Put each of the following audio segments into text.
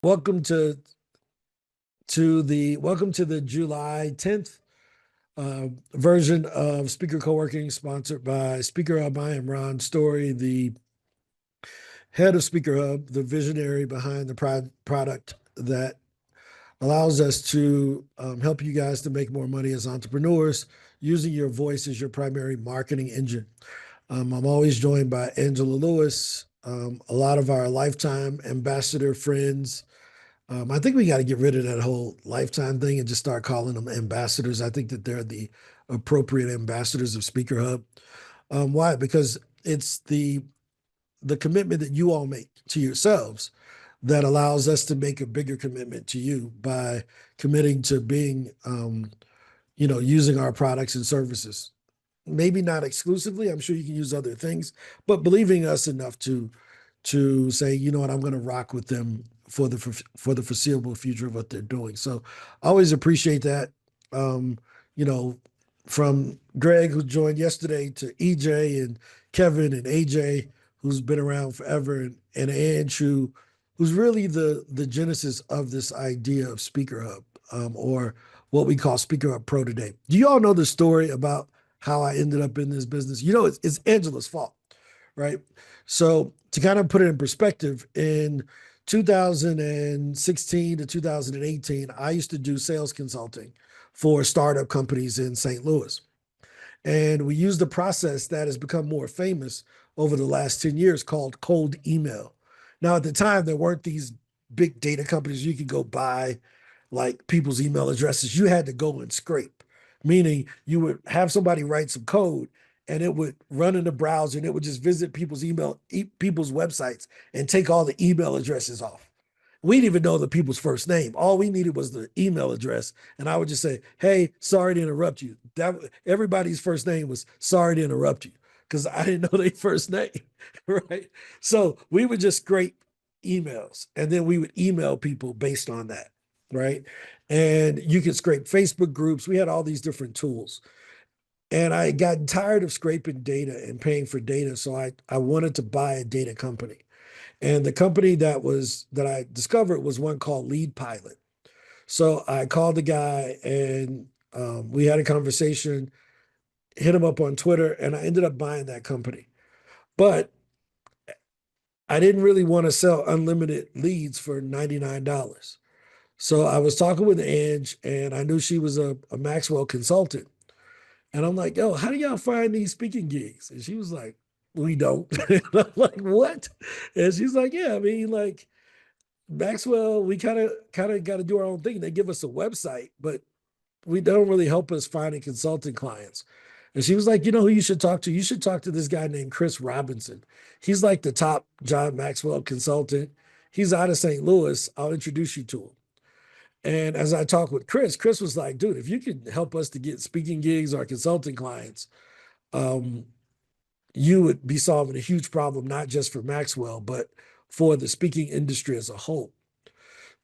Welcome to the July 10th version of Speaker Co-working, sponsored by SpeakerHub. I am Ron Story, the head of SpeakerHub, the visionary behind the product that allows us to help you guys to make more money as entrepreneurs using your voice as your primary marketing engine. I'm always joined by Angela Lewis, a lot of our lifetime ambassador friends. I think we got to get rid of that whole lifetime thing and just start calling them ambassadors. I think that they're the appropriate ambassadors of SpeakerHub. Why? Because it's the commitment that you all make to yourselves that allows us to make a bigger commitment to you by committing to being, using our products and services. Maybe not exclusively. I'm sure you can use other things, but believing us enough to say, you know what, I'm going to rock with them for the foreseeable future of what they're doing. So I always appreciate that. Um, you know, from Greg, who joined yesterday, to EJ and Kevin and AJ, who's been around forever, and Ange, who's really the genesis of this idea of SpeakerHub, or what we call SpeakerHub Pro today. Do you all know the story about how I ended up in this business? You know, it's Angela's fault, right? So to kind of put it in perspective, in 2016 to 2018, I used to do sales consulting for startup companies in St. Louis. And we used a process that has become more famous over the last 10 years called cold email. Now, at the time, there weren't these big data companies you could go buy like people's email addresses. You had to go and scrape, meaning you would have somebody write some code and it would run in the browser and it would just visit people's websites and take all the email addresses off. We didn't even know the people's first name. All we needed was the email address. And I would just say, hey, sorry to interrupt you. Everybody's first name was sorry to interrupt you because I didn't know their first name, right? So we would just scrape emails and then we would email people based on that, right? And you could scrape Facebook groups. We had all these different tools. And I had gotten tired of scraping data and paying for data. So I wanted to buy a data company. And the company that I discovered was one called Lead Pilot. So I called the guy and we had a conversation, hit him up on Twitter, and I ended up buying that company. But I didn't really want to sell unlimited leads for $99. So I was talking with Ange, and I knew she was a Maxwell consultant. And I'm like, yo, how do y'all find these speaking gigs? And she was like, we don't. And I'm like, what? And she's like, yeah, I mean, like, Maxwell, we kind of got to do our own thing. They give us a website, but we don't really help us finding consulting clients. And she was like, you know who you should talk to? You should talk to this guy named Chris Robinson. He's like the top John Maxwell consultant. He's out of St. Louis. I'll introduce you to him. And as I talked with Chris, Chris was like, dude, if you could help us to get speaking gigs or consulting clients, um, you would be solving a huge problem, not just for Maxwell, but for the speaking industry as a whole.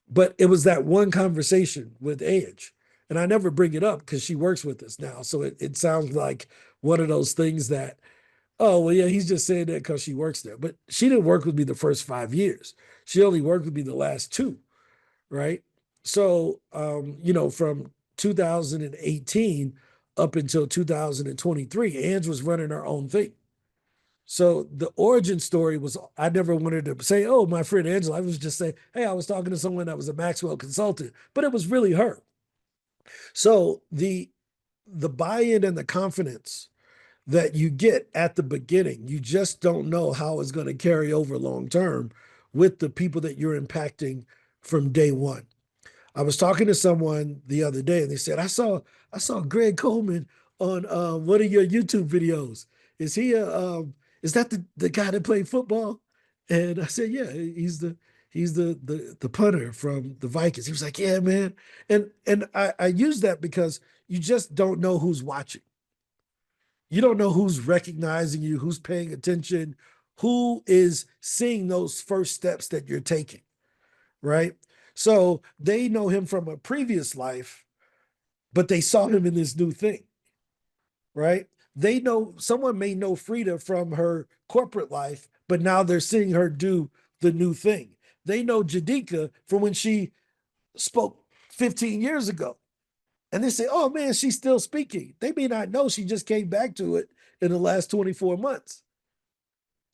But it was that one conversation with Edge. And I never bring it up because she works with us now. So it sounds like one of those things that, oh, well, yeah, he's just saying that because she works there. But she didn't work with me the first 5 years. She only worked with me the last two, right? So, from 2018 up until 2023, Ange was running her own thing. So the origin story was I never wanted to say, oh, my friend Angela. I was just saying, hey, I was talking to someone that was a Maxwell consultant, but it was really her. So the buy-in and the confidence that you get at the beginning, you just don't know how it's going to carry over long term with the people that you're impacting from day one. I was talking to someone the other day, and they said, I saw Greg Coleman on one of your YouTube videos. Is he is that the guy that played football? And I said, yeah, he's the punter from the Vikings. He was like, yeah, man. And I use that because you just don't know who's watching. You don't know who's recognizing you, who's paying attention, who is seeing those first steps that you're taking, right? So they know him from a previous life, but they saw him in this new thing, right? They know someone may know Frida from her corporate life, but now they're seeing her do the new thing. they know Jadika from when she spoke 15 years ago. And they say, oh man, she's still speaking. They may not know she just came back to it in the last 24 months.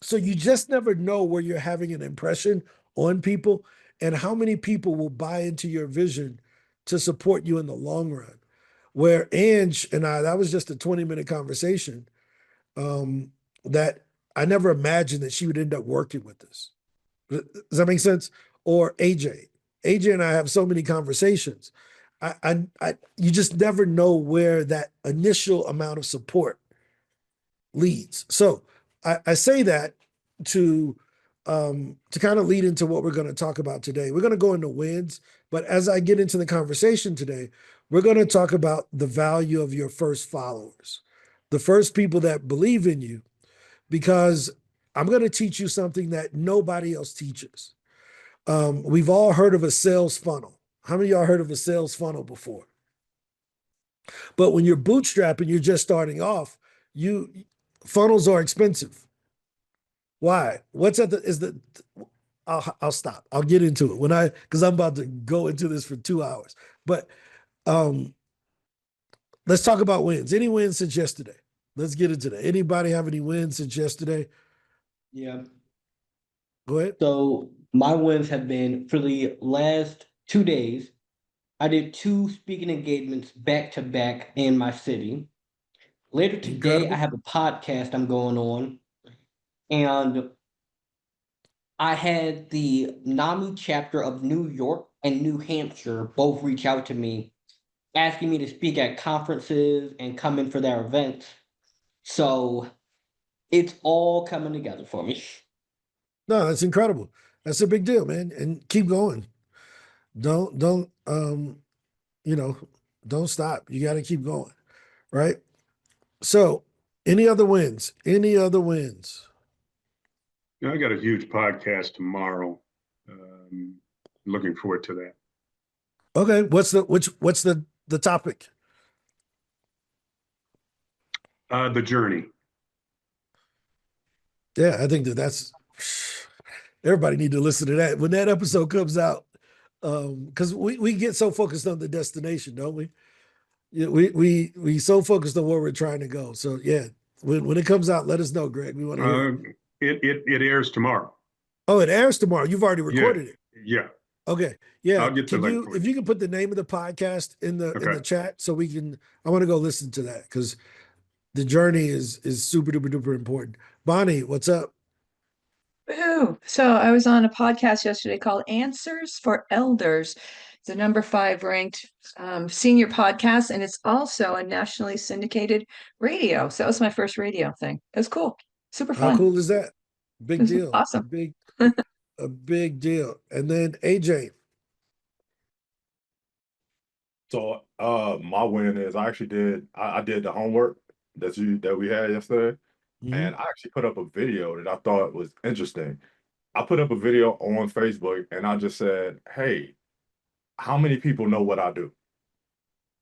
So you just never know where you're having an impression on people and how many people will buy into your vision to support you in the long run. Where Ange and I, that was just a 20-minute conversation that I never imagined that she would end up working with us. Does that make sense? Or AJ. AJ and I have so many conversations. You just never know where that initial amount of support leads. So I say that to kind of lead into what we're going to talk about today. We're going to go into wins, but as I get into the conversation today, we're going to talk about the value of your first followers, the first people that believe in you, because I'm going to teach you something that nobody else teaches. We've all heard of a sales funnel. How many of y'all heard of a sales funnel before? But when you're bootstrapping, you're just starting off, funnels are expensive. Why? What's at the is the I'll stop. I'll get into it because I'm about to go into this for 2 hours. But let's talk about wins. Any wins since yesterday? Let's get into that. Anybody have any wins since yesterday? Yeah. Go ahead. So my wins have been for the last 2 days. I did 2 speaking engagements back to back in my city. Later today, I Incredible. have a podcast I'm going on, and I had the NAMI chapter of New York and New Hampshire both reach out to me, asking me to speak at conferences and come in for their events. So it's all coming together for me. No, that's incredible. That's a big deal, man. And keep going. Don't you know, don't stop. You got to keep going. Right? So, any other wins? Any other wins? I got a huge podcast tomorrow. Looking forward to that. Okay, what's the topic? The journey. Yeah, I think that's everybody need to listen to that when that episode comes out. Because we get so focused on the destination, don't we? Yeah, we so focused on where we're trying to go. So yeah, when it comes out, let us know, Greg. We want to hear it. It airs tomorrow. Oh, it airs tomorrow. You've already Yeah, recorded it. yeah. Okay. Yeah. I'll get the link for If you can put the name of the podcast in the chat so we can I want to go listen to that because the journey is super duper duper important. Bonnie, what's up? Woohoo. So I was on a podcast yesterday called Answers for Elders. It's a #5 ranked senior podcast, and it's also a nationally syndicated radio. So that was my first radio thing. It was cool. Super How fun. cool is that? Big It was deal. awesome. A big deal. And then AJ. So my win is I did the homework that we had yesterday, and I actually put up a video that I thought was interesting. I put up a video on Facebook and I just said, hey, how many people know what I do?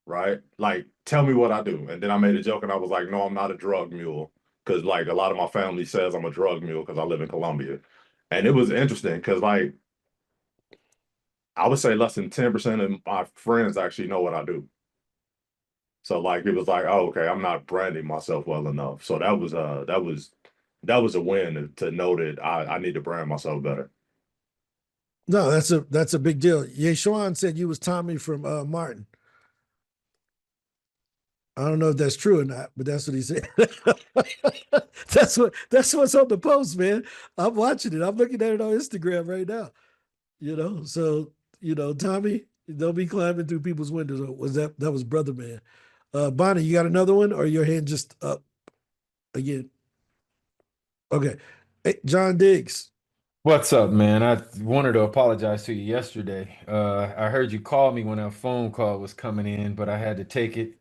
Right? Like, tell me what I do. And then I made a joke and I was like, no, I'm not a drug mule. Cause like a lot of my family says I'm a drug mule because I live in Colombia. And it was interesting because like I would say less than 10% of my friends actually know what I do. So like it was like, oh, okay, I'm not branding myself well enough. So that was a win to know that I need to brand myself better. No, that's a big deal. Yeshuan said you was Tommy from Martin. I don't know if that's true or not, but that's what he said. that's what's on the post, man. I'm watching it. I'm looking at it on Instagram right now. So Tommy, don't be climbing through people's windows. That was brother man. Bonnie, you got another one, or your hand just up again? Okay, hey, John Diggs. What's up, man? I wanted to apologize to you yesterday. I heard you call me when a phone call was coming in, but I had to take it.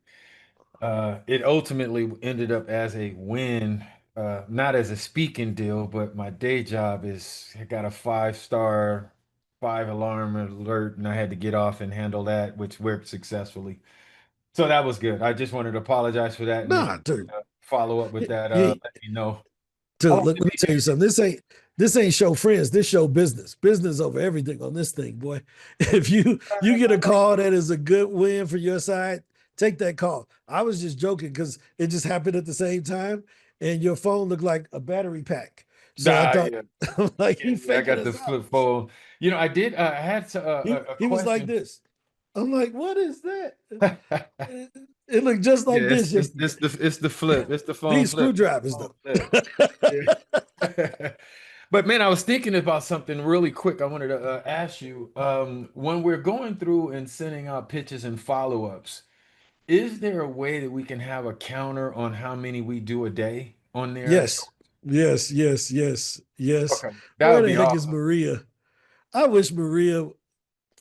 It ultimately ended up as a win, not as a speaking deal, but my day job I got a 5-star, 5 alarm alert, and I had to get off and handle that, which worked successfully. So that was good. I just wanted to apologize for that. And Nah, dude. follow up with that. Yeah, Let me know. dude, let me tell you something. This ain't show friends. This show business. Business over everything on this thing, boy. If you get a call that is a good win for your side, take that call. I was just joking because it just happened at the same time, and your phone looked like a battery pack. So I Nah, thought, yeah, I'm like, he yeah, I faking got the us out. flip phone. You know, I did. I had a He was like question. this. I'm like, what is that? It looked just Yeah, like this yesterday. it's the flip. It's the phone These flip. It's the screwdrivers, phone though. flip. Yeah. But man, I was thinking about something really quick. I wanted to ask you, when we're going through and sending out pitches and follow-ups, is there a way that we can have a counter on how many we do a day on there? Yes, yes, yes, yes, yes. Okay, that Where would the be heck is awesome. Maria? I wish Maria.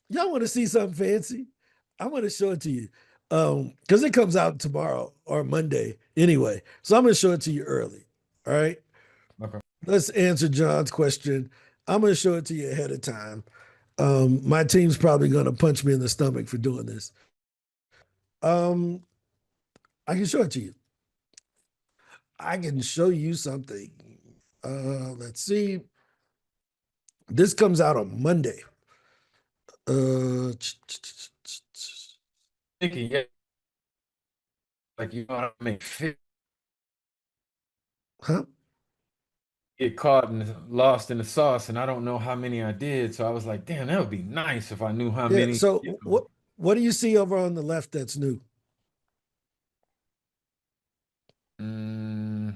Y'all want to see something fancy? I want to show it to you. Because it comes out tomorrow or Monday anyway. So I'm gonna show it to you early. All right. Okay. Let's answer John's question. I'm gonna show it to you ahead of time. My team's probably gonna punch me in the stomach for doing this. Um, I can show it to you. I can show you something. Let's see. This comes out on Monday. Thinking, yeah, like you know what I mean, Huh? get caught and lost in the sauce, and I don't know how many I did. So I was like, damn, that would be nice if I knew how Yeah. many. So You know. what do you see over on the left that's new? Mm,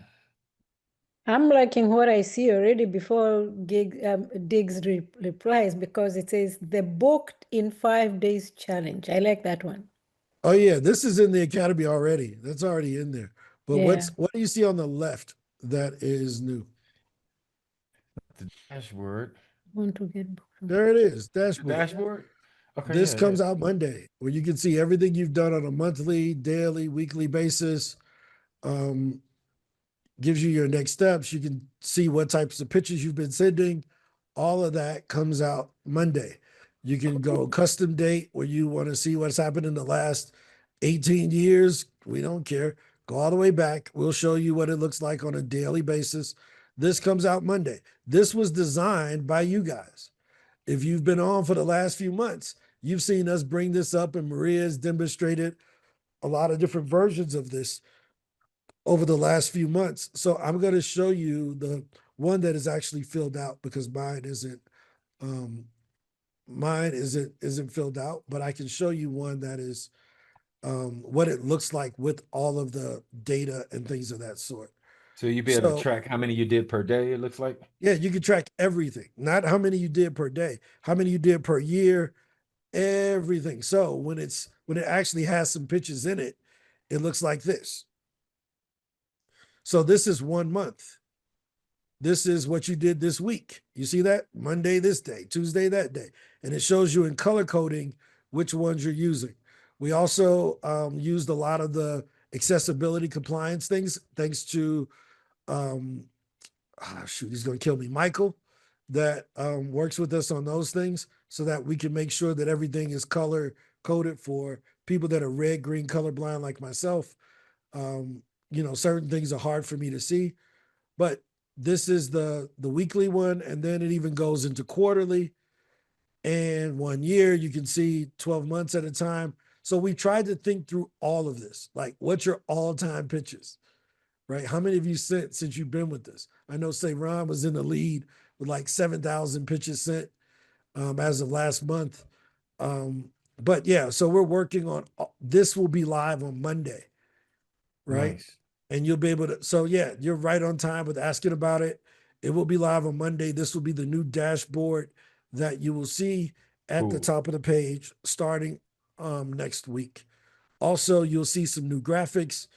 I'm liking what I see already before Diggs replies because it says the booked in 5 days challenge. I like that one. Oh yeah, this is in the academy already. That's already in there. But Yeah. what do you see on the left that is new? the dashboard. Want to get booked. There it is, The dashboard. dashboard. Okay, This yeah, yeah. comes out Monday, where you can see everything you've done on a monthly, daily, weekly basis. Um, gives you your next steps. You can see what types of pictures you've been sending. All of that comes out Monday. You can go custom date where you want to see what's happened in the last 18 years. We don't care. Go all the way back. We'll show you what it looks like on a daily basis. This comes out Monday. This was designed by you guys. If you've been on for the last few months, you've seen us bring this up, and Maria has demonstrated a lot of different versions of this over the last few months. So I'm going to show you the one that is actually filled out because um mine isn't filled out, but I can show you one that is what it looks like with all of the data and things of that sort. So you be able to So track how many you did per day, it looks like. yeah, you can track everything, not how many you did per day, how many you did per year, everything. So when it actually has some pictures in it, it looks like this. So this is 1 month. This is what you did this week. You see that? Monday this day, Tuesday that day. And it shows you in color coding which ones you're using. We also used a lot of the accessibility compliance things, thanks to, shoot, he's going to kill me, Michael, that works with us on those things so that we can make sure that everything is color coded for people that are red, green, colorblind like myself. Certain things are hard for me to see, but this is the weekly one, and then it even goes into quarterly and 1 year. You can see 12 months at a time. So we tried to think through all of this, like what's your all-time pitches, right? How many of you sent since you've been with this? I know say Ron was in the lead with like 7,000 pitches sent as of last month. But yeah, so we're working on this. Will be live on Monday, right? Nice. And you'll be able to. So yeah, you're right on time with asking about it. It will be live on Monday. This will be the new dashboard that you will see at the Cool. top of the page starting next week. Also, you'll see some new graphics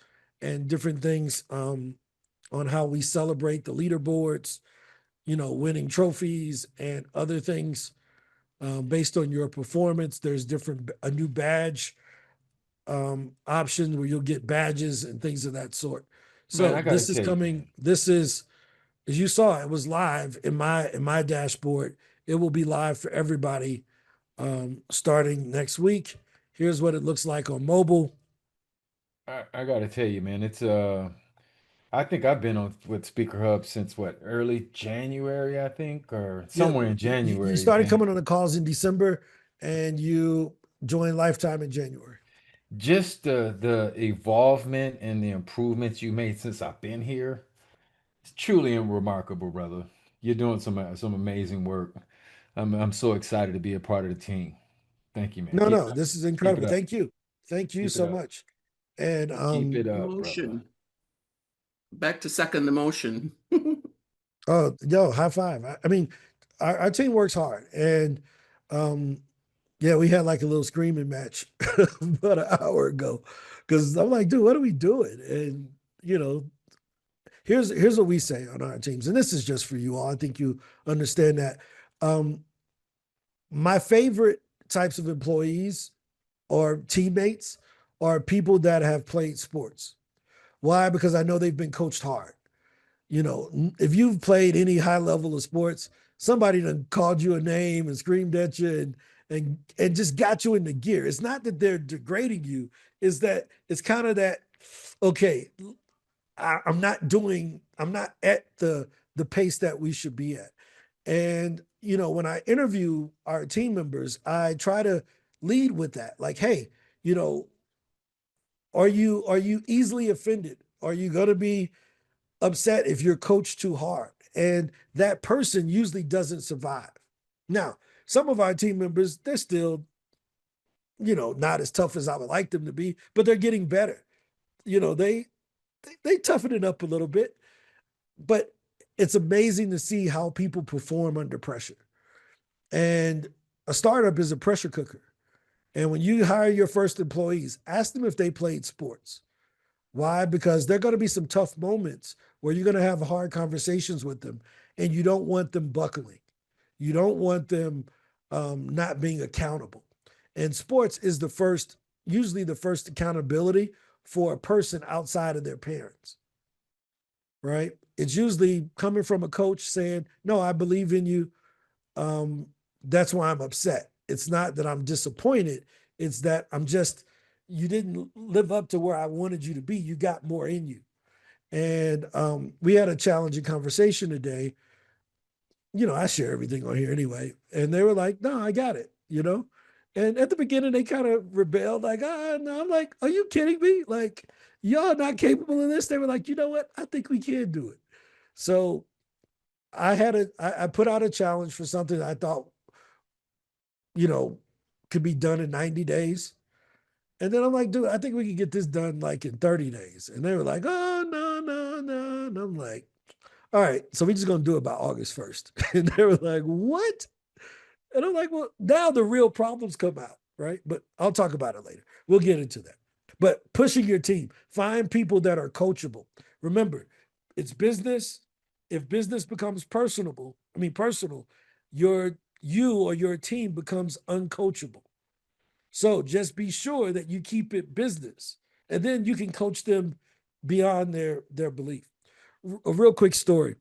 and different things on how we celebrate the leaderboards, winning trophies and other things based on your performance. There's a new badge option where you'll get badges and things of that sort. Man, So I gotta this is tell you, coming. This is, as you saw, it was live in my dashboard. It will be live for everybody starting next week. Here's what it looks like on mobile. I gotta tell you, man, it's I think I've been on with SpeakerHub since what, early January, I think, or Yeah, somewhere in you January, started man. coming on the calls in December, and you joined Lifetime in January. Just the evolvement and the improvements you made since I've been here. It's truly remarkable, brother. You're doing some amazing work. I'm so excited to be a part of the team. Thank you, man. No, no, this is Keep it incredible. up. Thank you Keep it so up. much. And Keep it up, brother. Motion. Back to second the motion. oh, yo, high five. I mean, our team works hard, and yeah, we had like a little screaming match about an hour ago because I'm like, dude, what are we doing? And you know, here's what we say on our teams, and this is just for you all. I think you understand that. My favorite types of employees or teammates are people that have played sports. Why? Because I know they've been coached hard. You know, if you've played any high level of sports, somebody done called you a name and screamed at you and just got you into gear. It's not that they're degrading you, is that it's kind of that, okay, I'm not at the pace that we should be at. And you know, when I interview our team members, I try to lead with that. Like, hey, you know, are you easily offended? Are you gonna be upset if you're coached too hard? And that person usually doesn't survive. Now, some of our team members, they're still, you know, not as tough as I would like them to be, but they're getting better. You know, they toughen it up a little bit, but it's amazing to see how people perform under pressure. And a startup is a pressure cooker. And when you hire your first employees, ask them if they played sports. Why? Because there are going to be some tough moments where you're going to have hard conversations with them, and you don't want them buckling. You don't want them not being accountable. And sports is usually the first accountability for a person outside of their parents, right? It's usually coming from a coach saying, no, I believe in you. That's why I'm upset. It's not that I'm disappointed. It's that you didn't live up to where I wanted you to be. You got more in you. And we had a challenging conversation today. You know, I share everything on here anyway. And they were like, no, I got it, you know? And at the beginning, they kind of rebelled, like, no. I'm like, are you kidding me? Like, y'all not capable of this? They were like, you know what? I think we can do it. So I put out a challenge for something I thought, you know, could be done in 90 days. And then I'm like, dude, I think we can get this done like in 30 days. And they were like, oh, no, no, no. And I'm like, all right, so we're just going to do it by August 1st. And they were like, what? And I'm like, well, now the real problems come out, right? But I'll talk about it later. We'll get into that. But pushing your team, find people that are coachable. Remember, it's business. If business becomes personal, you or your team becomes uncoachable. So just be sure that you keep it business, and then you can coach them beyond their belief. A real quick story.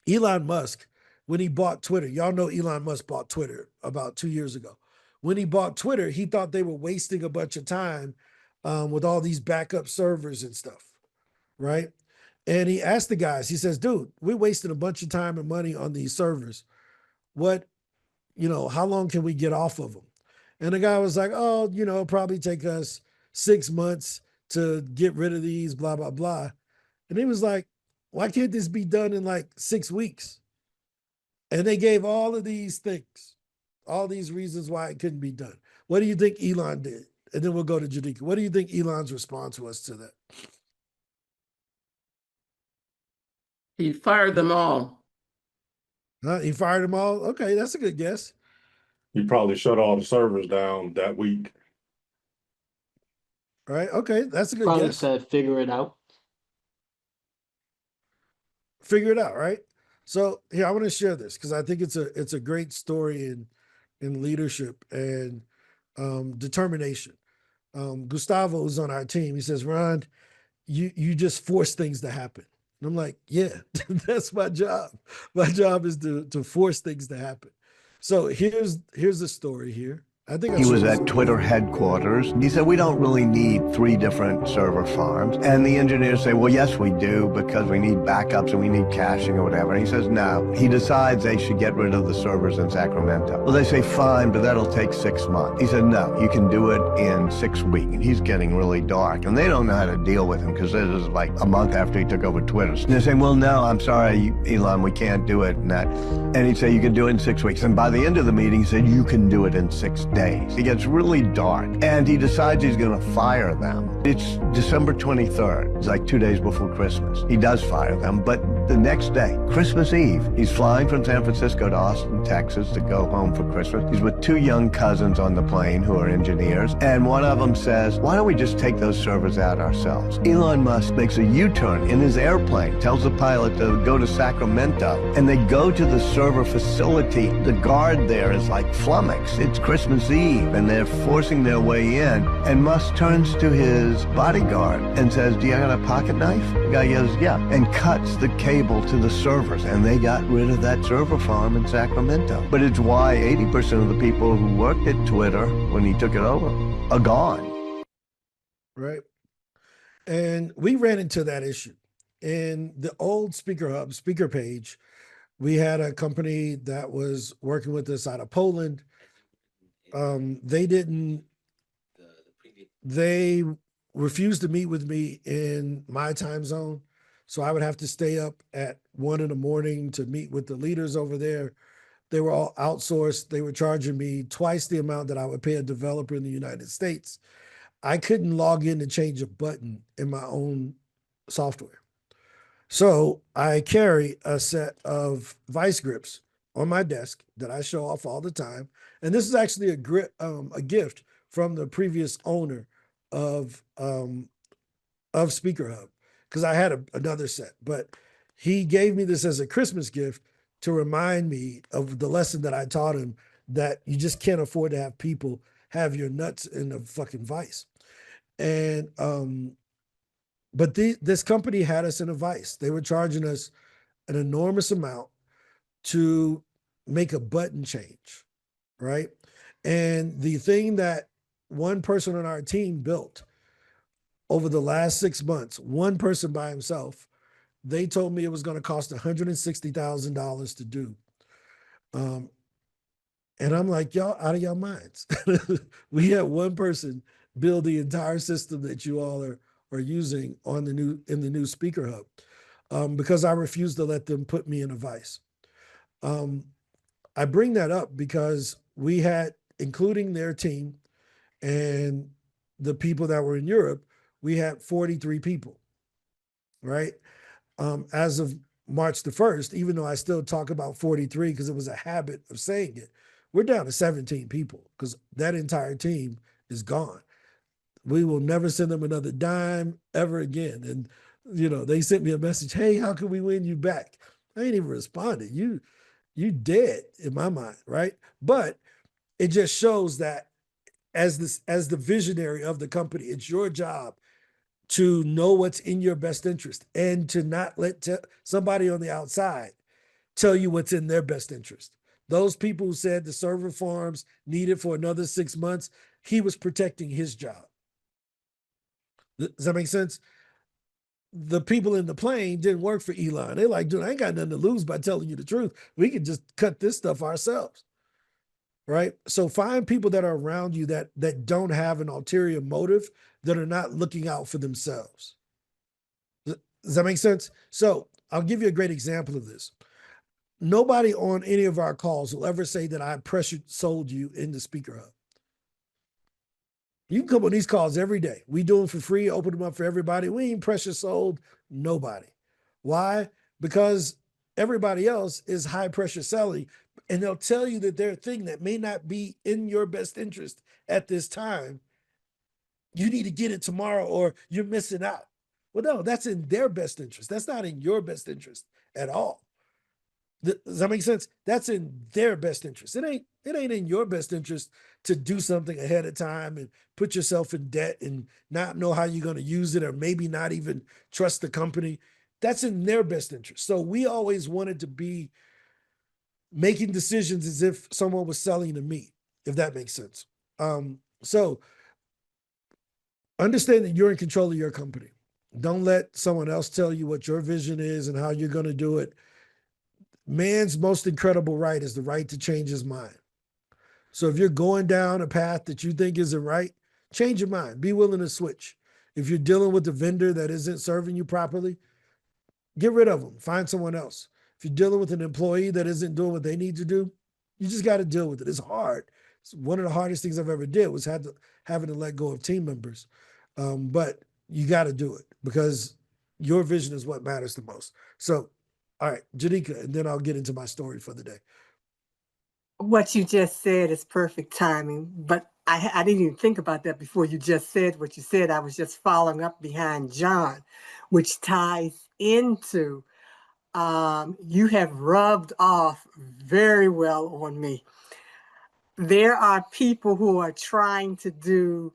Elon Musk, when he bought Twitter, y'all know Elon Musk bought Twitter about 2 years ago. When he bought Twitter, he thought they were wasting a bunch of time with all these backup servers and stuff, right? And he asked the guys, he says, dude, we're wasting a bunch of time and money on these servers. How long can we get off of them? And the guy was like, oh, it'll probably take us 6 months to get rid of these, blah, blah, blah. And he was like, why can't this be done in like 6 weeks? And they gave all of these things, all these reasons why it couldn't be done. What do you think Elon did? And then we'll go to Jadika. What do you think Elon's response was to that? He fired them all. He fired them all? Okay, that's a good guess. He probably shut all the servers down that week. Right? Okay, that's a good Probably guess. said, figure it out. Figure it out, right? So here, I want to share this because I think it's a great story in leadership and determination. Gustavo is on our team. He says, Ron, you just force things to happen. And I'm like, yeah, that's my job. My job is to force things to happen. So here's the story here. I think I He was showed at some- Twitter headquarters. And he said, we don't really need 3 different server farms. And the engineers say, well, yes, we do, because we need backups and we need caching or whatever. And he says, no. He decides they should get rid of the servers in Sacramento. Well, they say, fine, but that'll take 6 months. He said, no, you can do it in 6 weeks. And he's getting really dark. And they don't know how to deal with him because this is like a month after he took over Twitter. And they're saying, well, no, I'm sorry, Elon, we can't do it. And he'd say, you can do it in 6 weeks. And by the end of the meeting, he said, you can do it in 6 days. It gets really dark, and he decides he's going to fire them. It's December 23rd. It's like 2 days before Christmas. He does fire them, but the next day, Christmas Eve, he's flying from San Francisco to Austin, Texas to go home for Christmas. He's with 2 young cousins on the plane who are engineers, and one of them says, why don't we just take those servers out ourselves? Elon Musk makes a U-turn in his airplane, tells the pilot to go to Sacramento, and they go to the server facility. The guard there is like flummoxed. It's Christmas Eve, and they're forcing their way in, and Musk turns to his bodyguard and says, do you got a pocket knife? The guy goes, yeah, and cuts the cable to the servers, and they got rid of that server farm in Sacramento. But it's why 80% of the people who worked at Twitter when he took it over are gone. Right. And we ran into that issue. In the old SpeakerHub speaker page, we had a company that was working with us out of Poland. They refused to meet with me in my time zone. So I would have to stay up at 1 a.m. to meet with the leaders over there. They were all outsourced. They were charging me twice the amount that I would pay a developer in the United States. I couldn't log in to change a button in my own software. So I carry a set of vice grips on my desk that I show off all the time. And this is actually a gift from the previous owner of SpeakerHub, because I had another set, but he gave me this as a Christmas gift to remind me of the lesson that I taught him, that you just can't afford to have people have your nuts in a fucking vice. And but this company had us in a vice. They were charging us an enormous amount to make a button change, right? And the thing that one person on our team built over the last 6 months, one person by himself, they told me it was going to cost $160,000 to do. And I'm like, y'all out of your minds. We had one person build the entire system that you all are using on in the new SpeakerHub, because I refused to let them put me in a vice. I bring that up because we had, including their team and the people that were in Europe, we had 43 people, right? As of March the 1st, even though I still talk about 43 because it was a habit of saying it, we're down to 17 people because that entire team is gone. We will never send them another dime ever again. And, they sent me a message, hey, how can we win you back? I ain't even responded. You dead in my mind, right? But it just shows that as the visionary of the company, it's your job to know what's in your best interest and to not let somebody on the outside tell you what's in their best interest. Those people who said the server farms needed for another 6 months, he was protecting his job. Does that make sense? The people in the plane didn't work for Elon. They're like, dude, I ain't got nothing to lose by telling you the truth. We can just cut this stuff ourselves. Right? So find people that are around you that don't have an ulterior motive, that are not looking out for themselves. Does that make sense? So I'll give you a great example of this. Nobody on any of our calls will ever say that I sold you into SpeakerHub. You can come on these calls every day. We do them for free, open them up for everybody. We ain't pressure sold nobody. Why? Because everybody else is high pressure selling, and they'll tell you that their thing that may not be in your best interest at this time, you need to get it tomorrow or you're missing out. Well, no, that's in their best interest. That's not in your best interest at all. Does that make sense? That's in their best interest. It ain't in your best interest to do something ahead of time and put yourself in debt and not know how you're going to use it, or maybe not even trust the company. That's in their best interest. So we always wanted to be making decisions as if someone was selling to me, if that makes sense. So understand that you're in control of your company. Don't let someone else tell you what your vision is and how you're going to do it. Man's most incredible right is the right to change his mind. So if you're going down a path that you think isn't right, change your mind. Be willing to switch. If you're dealing with a vendor that isn't serving you properly, get rid of them. Find someone else. If you're dealing with an employee that isn't doing what they need to do, you just got to deal with it. It's hard. It's one of the hardest things I've ever did was having to let go of team members. But you got to do it because your vision is what matters the most. So, all right, Janika, and then I'll get into my story for the day. What you just said is perfect timing, but I didn't even think about that before you just said what you said. I was just following up behind John, which ties into you have rubbed off very well on me. There are people who are trying to do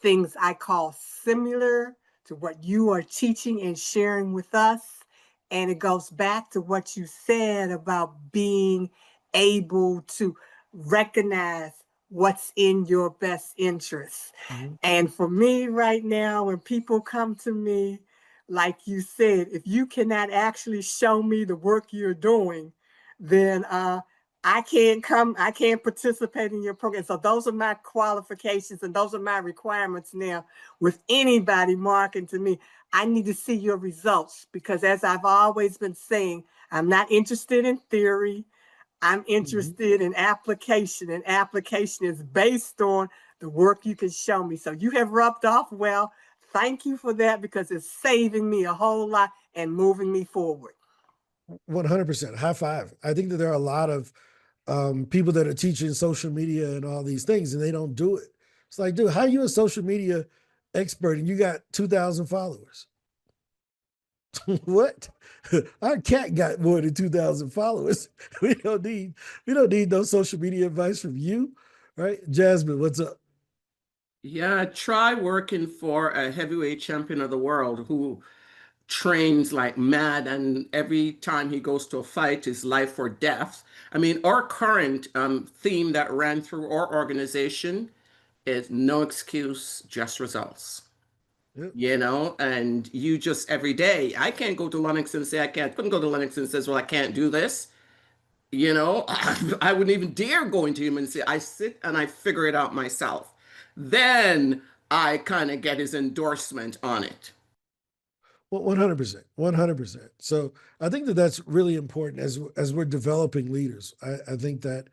things I call similar to what you are teaching and sharing with us. And it goes back to what you said about being able to recognize what's in your best interest. Mhm. And for me right now, when people come to me, like you said, if you cannot actually show me the work you're doing, then I can't participate in your program. So those are my qualifications and those are my requirements now with anybody marketing to me. I need to see your results because as I've always been saying, I'm not interested in theory. I'm interested in application, and application is based on the work you can show me. So you have rubbed off well. Thank you for that because it's saving me a whole lot and moving me forward. 100%. High five. I think that there are a lot of people that are teaching social media and all these things, and they don't do it. It's like, dude, how are you a social media expert and you got 2,000 followers? What? Our cat got more than 2,000 followers. We don't need no social media advice from you, right? Jasmine, what's up? Yeah, try working for a heavyweight champion of the world who trains like mad, and every time he goes to a fight is life or death. I mean, our current theme that ran through our organization is no excuse, just results. Yep. You know, and you just every day, I can't go to Lennox and say couldn't go to Lennox and says, well, I can't do this. You know, I wouldn't even dare go into him and say, I sit and I figure it out myself. Then I kind of get his endorsement on it. Well, 100%, 100%. So I think that that's really important as we're developing leaders. I think that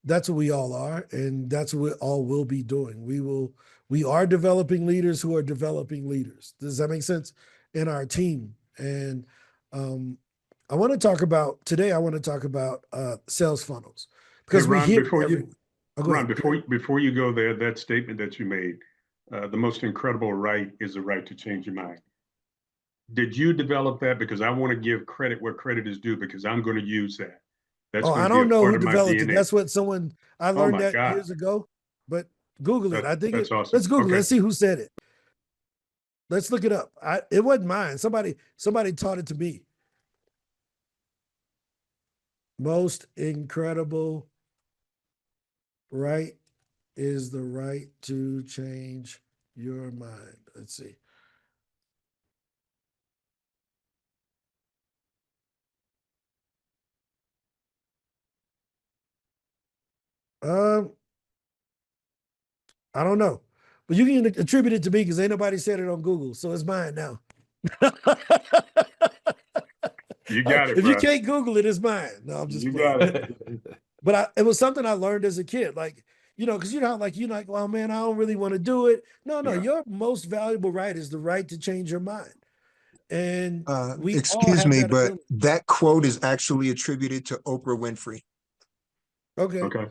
that's what we all are, and that's what we all will be doing. We are developing leaders who are developing leaders. Does that make sense? In our team. And I want to talk about sales funnels because Hey, we Ron, hear Ron, before you go there, that statement that you made, the most incredible right is the right to change your mind. Did you develop that? Because I want to give credit where credit is due because I'm going to use that. That's I going to don't be a know part who of my developed it. DNA. That's what I Oh learned my that God. years ago, but Google it. I think That's awesome. let's Google. Okay. Let's see who said it. Let's look it up. It wasn't mine. Somebody taught it to me. Most incredible right is the right to change your mind. Let's see. I don't know, but you can attribute it to me because ain't nobody said it on Google, so it's mine now. You got it, If you bro. can't Google it, it's mine. No, I'm just You playing. got it. But it was something I learned as a kid, like, because you're like, well, man, I don't really want to do it. No, Yeah. your most valuable right is the right to change your mind. And we all Excuse have me, that but ability. that quote is actually attributed to Oprah Winfrey. Okay. Okay.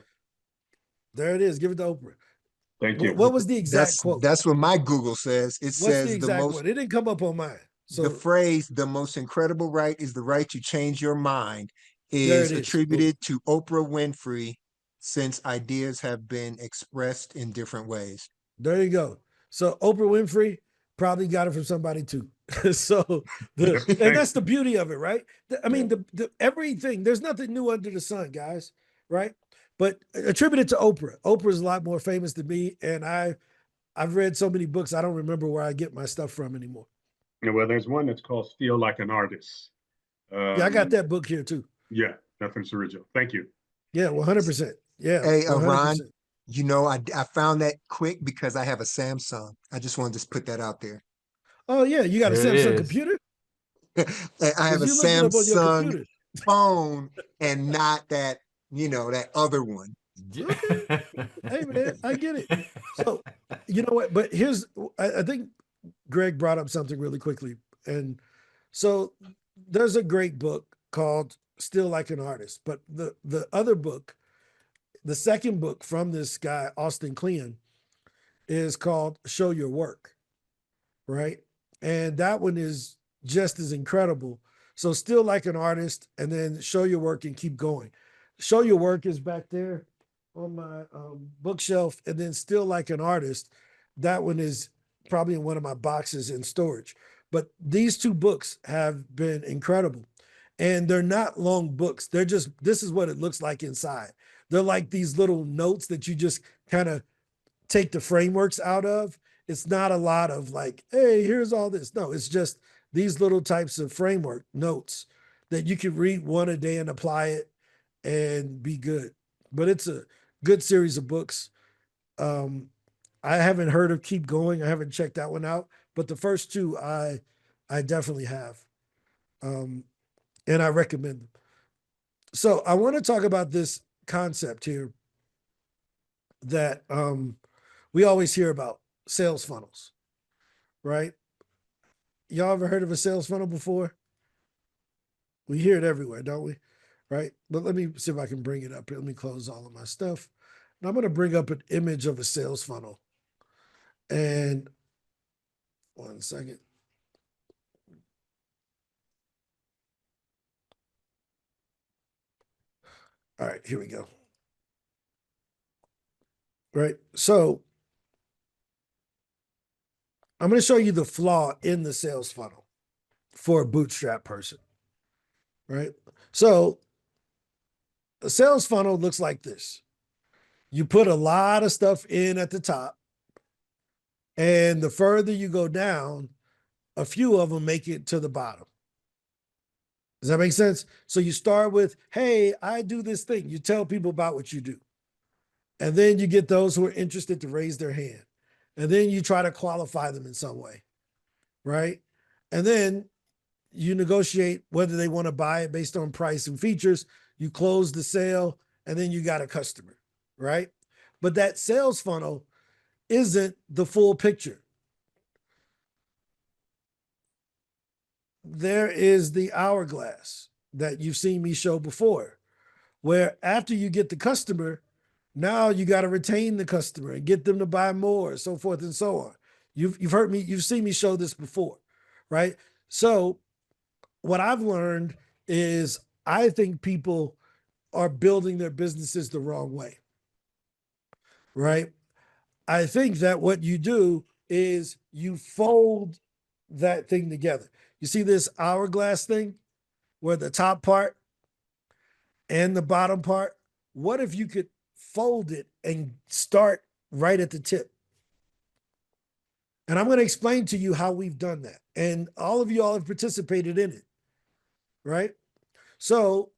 There it is. Give it to Oprah. Thank you. What was the exact quote? That's what my Google says. It What's the says exact quote? It didn't come up on mine. the So phrase "the most incredible right is the right to change your mind" there is it is. attributed to Oprah Winfrey, since ideas have been expressed in different ways. There you go. So Oprah Winfrey probably got it from somebody too. So and that's the beauty of it, right? I mean, the everything, there's nothing new under the sun, guys, right? but attribute it to Oprah. Oprah's a lot more famous than me, and I've read so many books, I don't remember where I get my stuff from anymore. Yeah, well, there's one that's called Feel Like an Artist. Yeah, I got that book here too. Yeah, nothing's original. Thank you. Yeah, 100%. Yeah, Hey, 100%. Ron, you know, I found that quick because I have a Samsung. I just wanted to just put that out there. Oh yeah, you got a There it Samsung is. computer? I have a You looked it up on your Samsung computer. phone and not that, you know, that other one. Okay. Hey man, I get it. So you know what? But here's, I think Greg brought up something really quickly. And so there's a great book called Still Like an Artist. But the other book, the second book from this guy, Austin Kleon, is called Show Your Work. Right. And that one is just as incredible. So Still Like an Artist, and then Show Your Work and Keep Going. Show Your Work is back there on my bookshelf, and then Still Like an Artist, that one is probably in one of my boxes in storage. But these two books have been incredible, and they're not long books. They're just, this is what it looks like inside. They're like these little notes that you just kind of take the frameworks out of. It's not a lot of like, hey, here's all this. No, it's just these little types of framework notes that you can read one a day and apply it and be good. But it's a good series of books. I haven't heard of Keep Going. I haven't checked that one out, but the first two I definitely have. And I recommend them. So I want to talk about this concept here that we always hear about, sales funnels, right? Y'all ever heard of a sales funnel before? We hear it everywhere, don't we? Right? But let me see if I can bring it up here. Let me close all of my stuff. And I'm going to bring up an image of a sales funnel. And 1 second. All right, here we go. Right? So I'm going to show you the flaw in the sales funnel for a bootstrap person. Right? So a sales funnel looks like this. You put a lot of stuff in at the top, and the further you go down, a few of them make it to the bottom. Does that make sense? So you start with, hey, I do this thing. You tell people about what you do. And then you get those who are interested to raise their hand. And then you try to qualify them in some way, right? And then you negotiate whether they want to buy it based on price and features. You close the sale, and then you got a customer, right? But that sales funnel isn't the full picture. There is the hourglass that you've seen me show before, where after you get the customer, now you got to retain the customer and get them to buy more, so forth and so on. You've heard me, you've seen me show this before, right? So what I've learned is I think people are building their businesses the wrong way, right? I think that what you do is you fold that thing together. You see this hourglass thing where the top part and the bottom part, what if you could fold it and start right at the tip? And I'm going to explain to you how we've done that. And all of you all have participated in it, right? So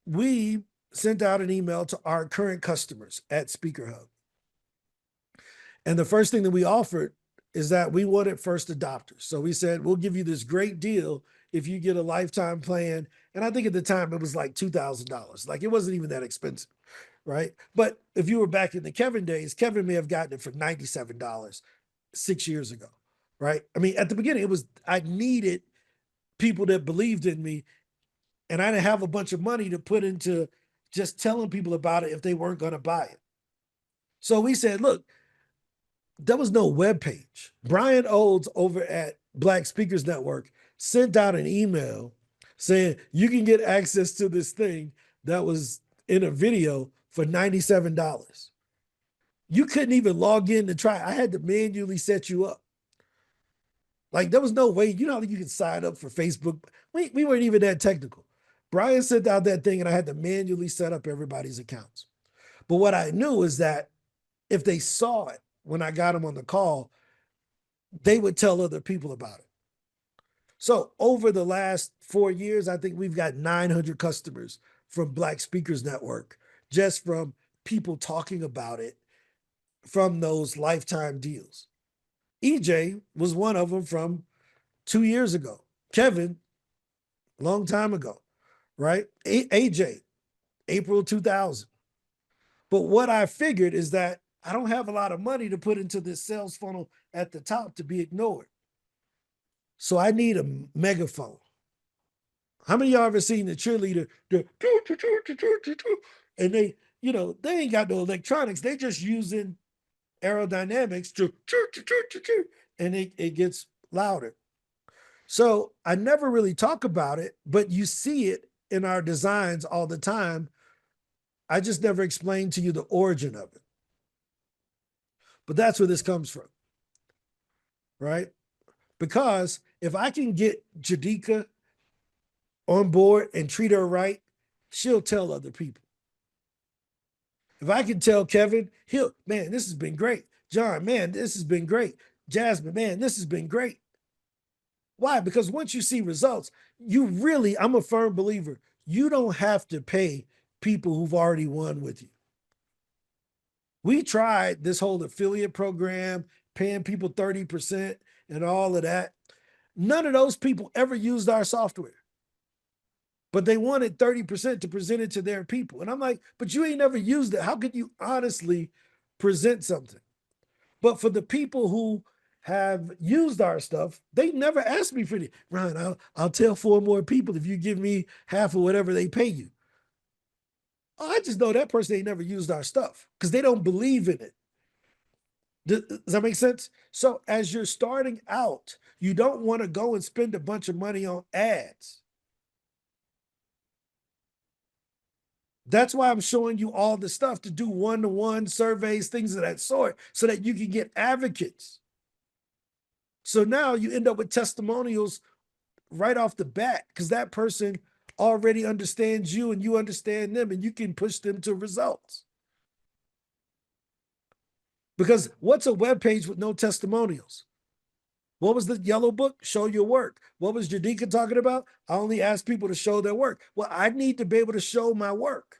we sent out an email to our current customers at SpeakerHub. And the first thing that we offered is that we wanted first adopters. So we said, we'll give you this great deal if you get a lifetime plan. And I think at the time it was like $2,000. Like it wasn't even that expensive, right? But if you were back in the Kevin days, Kevin may have gotten it for $97 6 years ago, right? I mean, at the beginning, it was, I needed people that believed in me, and I didn't have a bunch of money to put into just telling people about it if they weren't going to buy it. So we said, look, there was no web page. Brian Olds over at Black Speakers Network sent out an email saying you can get access to this thing that was in a video for $97. You couldn't even log in to try. I had to manually set you up. Like there was no way, you know, you could sign up for Facebook. We weren't even that technical. Brian sent out that thing and I had to manually set up everybody's accounts. But what I knew is that if they saw it when I got them on the call, they would tell other people about it. So over the last 4 years, I think we've got 900 customers from Black Speakers Network, just from people talking about it from those lifetime deals. EJ was one of them from 2 years ago. Kevin, long time ago, right? AJ, April 2000. But what I figured is that I don't have a lot of money to put into this sales funnel at the top to be ignored. So I need a megaphone. How many of y'all ever seen the cheerleader? And they, they ain't got no electronics. They just using aerodynamics to, and it gets louder. So I never really talk about it, but you see it in our designs all the time. I just never explained to you the origin of it. But that's where this comes from, right? Because if I can get Jadika on board and treat her right, she'll tell other people. If I can tell Kevin, man, this has been great. John, man, this has been great. Jasmine, man, this has been great. Why? Because once you see results, I'm a firm believer, you don't have to pay people who've already won with you. We tried this whole affiliate program, paying people 30% and all of that. None of those people ever used our software. But they wanted 30% to present it to their people. And I'm like, but you ain't never used it. How could you honestly present something? But for the people who have used our stuff, they never asked me for it. Ron, I'll tell 4 more people if you give me half of whatever they pay you. Oh, I just know that person ain't never used our stuff because they don't believe in it. Does that make sense? So as you're starting out, you don't want to go and spend a bunch of money on ads. That's why I'm showing you all the stuff to do one-to-one surveys, things of that sort, so that you can get advocates. So now you end up with testimonials right off the bat because that person already understands you and you understand them and you can push them to results. Because what's a web page with no testimonials? What was the yellow book? Show your work. What was Jadika talking about? I only ask people to show their work. Well, I need to be able to show my work.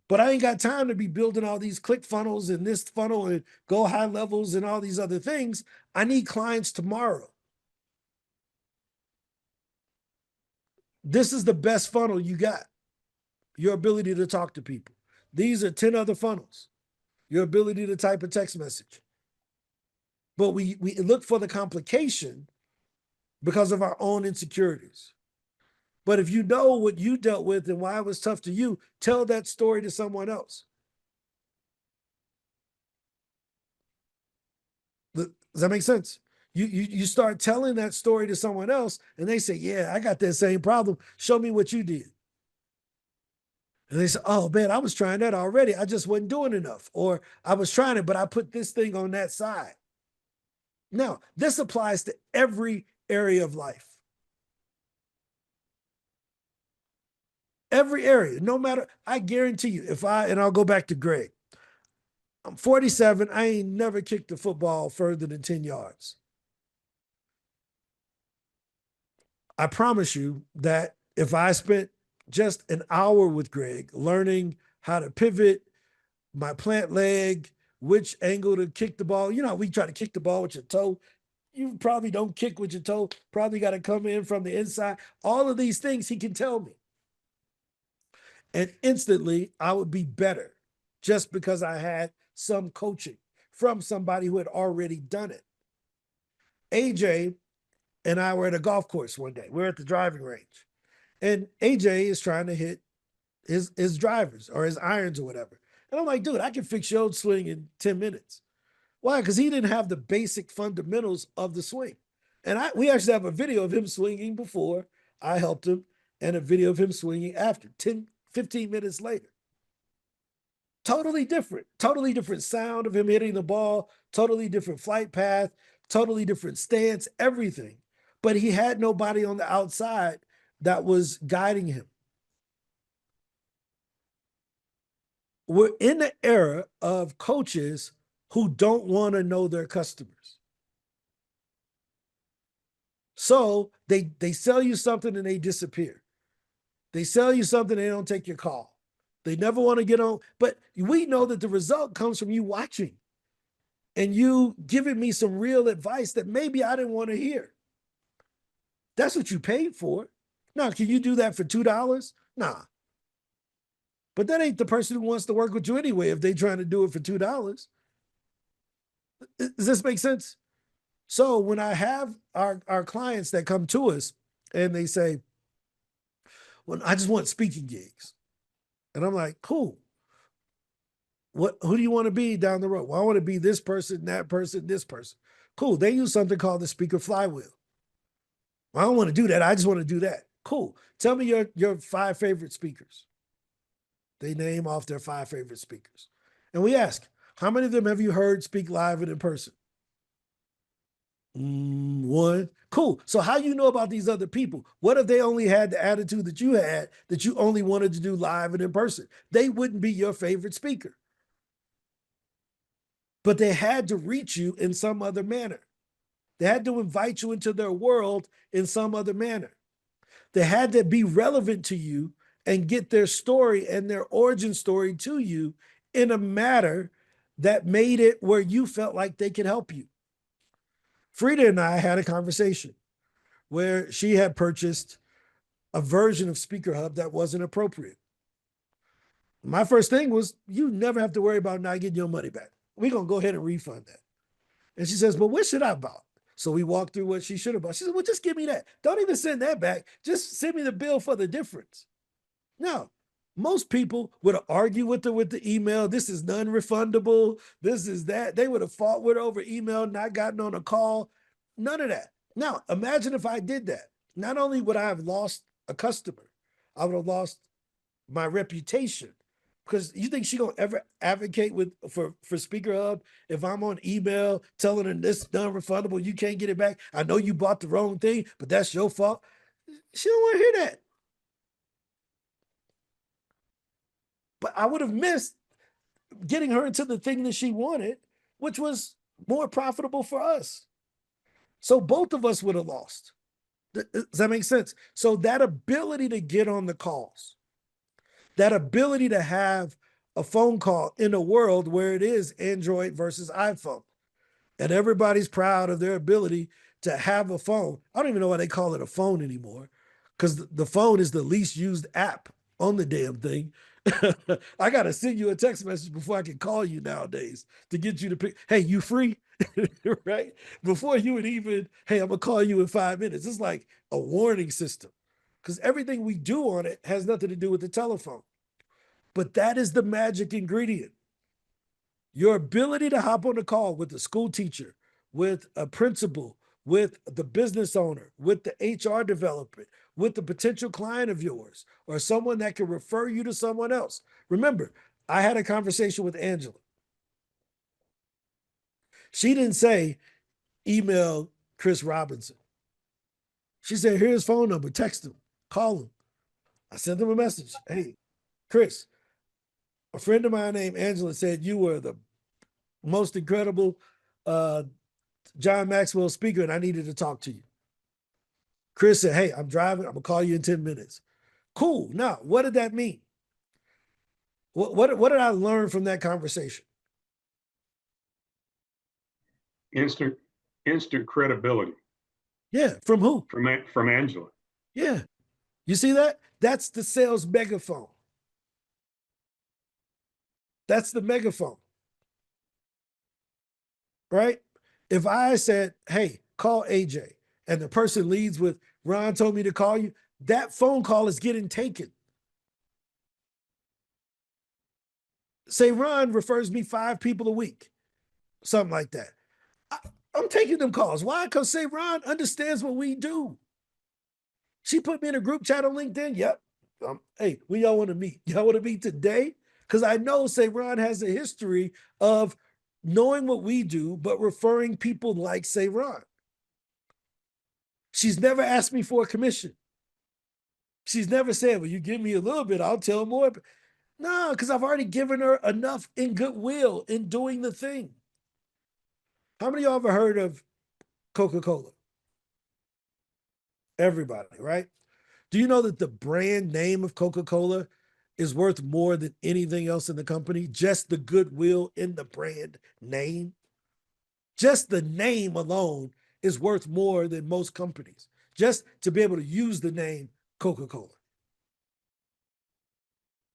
But I ain't got time to be building all these click funnels and this funnel and go high levels and all these other things. I need clients tomorrow. This is the best funnel you got. Your ability to talk to people. These are 10 other funnels. Your ability to type a text message. But we look for the complication because of our own insecurities. But if you know what you dealt with and why it was tough to you, tell that story to someone else. Does that make sense? You start telling that story to someone else and they say, yeah, I got that same problem. Show me what you did. And they say, oh man, I was trying that already. I just wasn't doing enough. Or I was trying it, but I put this thing on that side. Now, this applies to every area of life. Every area, no matter, I guarantee you, and I'll go back to Greg. I'm 47, I ain't never kicked a football further than 10 yards. I promise you that if I spent just an hour with Greg learning how to pivot, my plant leg, which angle to kick the ball, we try to kick the ball with your toe. You probably don't kick with your toe, probably got to come in from the inside. All of these things he can tell me. And instantly I would be better just because I had some coaching from somebody who had already done it. AJ and I were at a golf course one day. We're at the driving range. And AJ is trying to hit his drivers or his irons or whatever. And I'm like, dude, I can fix your swing in 10 minutes. Why? Because he didn't have the basic fundamentals of the swing. And we actually have a video of him swinging before I helped him and a video of him swinging after, 15 minutes later. Totally different sound of him hitting the ball, totally different flight path, totally different stance, everything. But he had nobody on the outside that was guiding him. we're in the era of coaches who don't want to know their customers. So they sell you something and they disappear. They sell you something, they don't take your call. They never want to get on. But we know that the result comes from you watching and you giving me some real advice that maybe I didn't want to hear. That's what you paid for. Now, can you do that for $2? Nah. But that ain't the person who wants to work with you anyway if they're trying to do it for $2. Does this make sense? So when I have our clients that come to us and they say, well, I just want speaking gigs. And I'm like, cool. Who do you want to be down the road? Well, I want to be this person, that person, this person. Cool. They use something called the speaker flywheel. Well, I don't want to do that. I just want to do that. Cool. Tell me your 5 favorite speakers. They name off their 5 favorite speakers. And we ask, how many of them have you heard speak live and in person? 1. Cool. So how you know about these other people? What if they only had the attitude that you had, that you only wanted to do live and in person? They wouldn't be your favorite speaker. But they had to reach you in some other manner. They had to invite you into their world in some other manner. They had to be relevant to you and get their story and their origin story to you in a manner that made it where you felt like they could help you. Frida and I had a conversation where she had purchased a version of SpeakerHub that wasn't appropriate. My first thing was, you never have to worry about not getting your money back. We're going to go ahead and refund that. And she says, but what should I buy? So we walked through what she should have bought. She said, well, just give me that. Don't even send that back. Just send me the bill for the difference. Now, most people would have argued with her with the email. This is non-refundable. This is that. They would have fought with her over email, not gotten on a call. None of that. Now, imagine if I did that. Not only would I have lost a customer, I would have lost my reputation. Because you think she gonna ever advocate for SpeakerHub if I'm on email telling her this non-refundable, you can't get it back. I know you bought the wrong thing, but that's your fault. She don't want to hear that. But I would have missed getting her into the thing that she wanted, which was more profitable for us. So both of us would have lost. Does that make sense? So that ability to get on the calls, that ability to have a phone call in a world where it is Android versus iPhone, and everybody's proud of their ability to have a phone. I don't even know why they call it a phone anymore, because the phone is the least used app on the damn thing. I got to send you a text message before I can call you nowadays to get you to pick, hey, you free? Right? Before you would even, hey, I'm going to call you in 5 minutes. It's like a warning system, because everything we do on it has nothing to do with the telephone. But that is the magic ingredient. Your ability to hop on a call with a school teacher, with a principal, with the business owner, with the HR developer, with the potential client of yours, or someone that can refer you to someone else. Remember, I had a conversation with Angela. She didn't say, email Chris Robinson. She said, here's his phone number, text him, call him. I sent him a message. Hey, Chris, a friend of mine named Angela said you were the most incredible John Maxwell speaker, and I needed to talk to you. Chris said, hey, I'm driving. I'm going to call you in 10 minutes. Cool. Now, what did that mean? What did I learn from that conversation? Instant credibility. Yeah. From who? From Angela. Yeah. You see that? That's the sales megaphone. That's the megaphone. Right? If I said, hey, call AJ, and the person leads with, Ron told me to call you, that phone call is getting taken. Say Ron refers me 5 people a week, something like that. I'm taking them calls. Why? Because say Ron understands what we do. She put me in a group chat on LinkedIn. Yep. Hey, when y'all want to meet? Y'all want to meet today? Because I know say Ron has a history of knowing what we do, but referring people like say Ron. She's never asked me for a commission. She's never said, well, you give me a little bit, I'll tell more. No, because I've already given her enough in goodwill in doing the thing. How many of y'all ever heard of Coca-Cola? Everybody, right? Do you know that the brand name of Coca-Cola is worth more than anything else in the company? Just the goodwill in the brand name. Just the name alone is worth more than most companies. Just to be able to use the name Coca-Cola.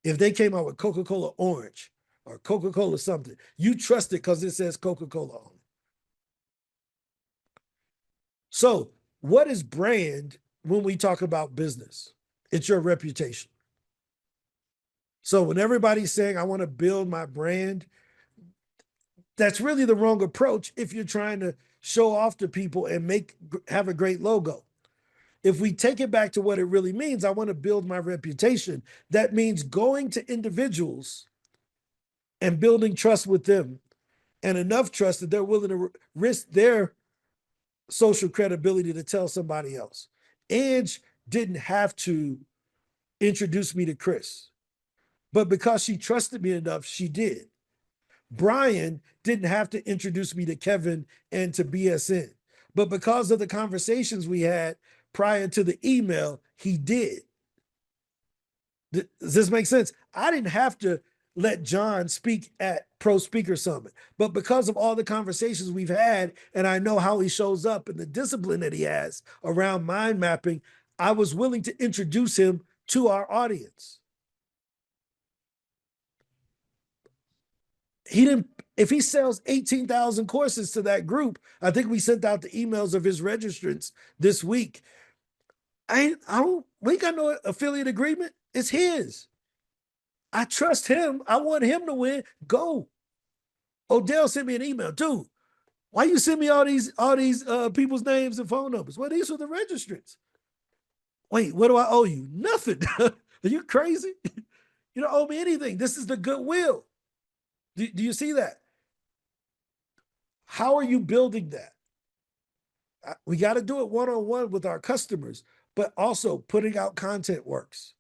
If they came out with Coca-Cola Orange or Coca-Cola something, you trust it because it says Coca-Cola on it. So what is brand when we talk about business? It's your reputation. So when everybody's saying, I want to build my brand, that's really the wrong approach if you're trying to show off to people and have a great logo. If we take it back to what it really means, I want to build my reputation. That means going to individuals and building trust with them, and enough trust that they're willing to risk their social credibility to tell somebody else. Ange didn't have to introduce me to Chris, but because she trusted me enough, she did. Brian didn't have to introduce me to Kevin and to BSN, but because of the conversations we had prior to the email, he did. Does this make sense? I didn't have to let John speak at Pro Speaker Summit, but because of all the conversations we've had, and I know how he shows up and the discipline that he has around mind mapping, I was willing to introduce him to our audience. He didn't, if he sells 18,000 courses to that group, I think we sent out the emails of his registrants this week. We ain't got no affiliate agreement. It's his. I trust him. I want him to win. Go. Odell sent me an email, dude. Why you send me all these people's names and phone numbers? Well, these are the registrants. Wait, what do I owe you? Nothing. Are you crazy? You don't owe me anything. This is the goodwill. Do you see that? How are you building that? We got to do it one-on-one with our customers, but also putting out content works.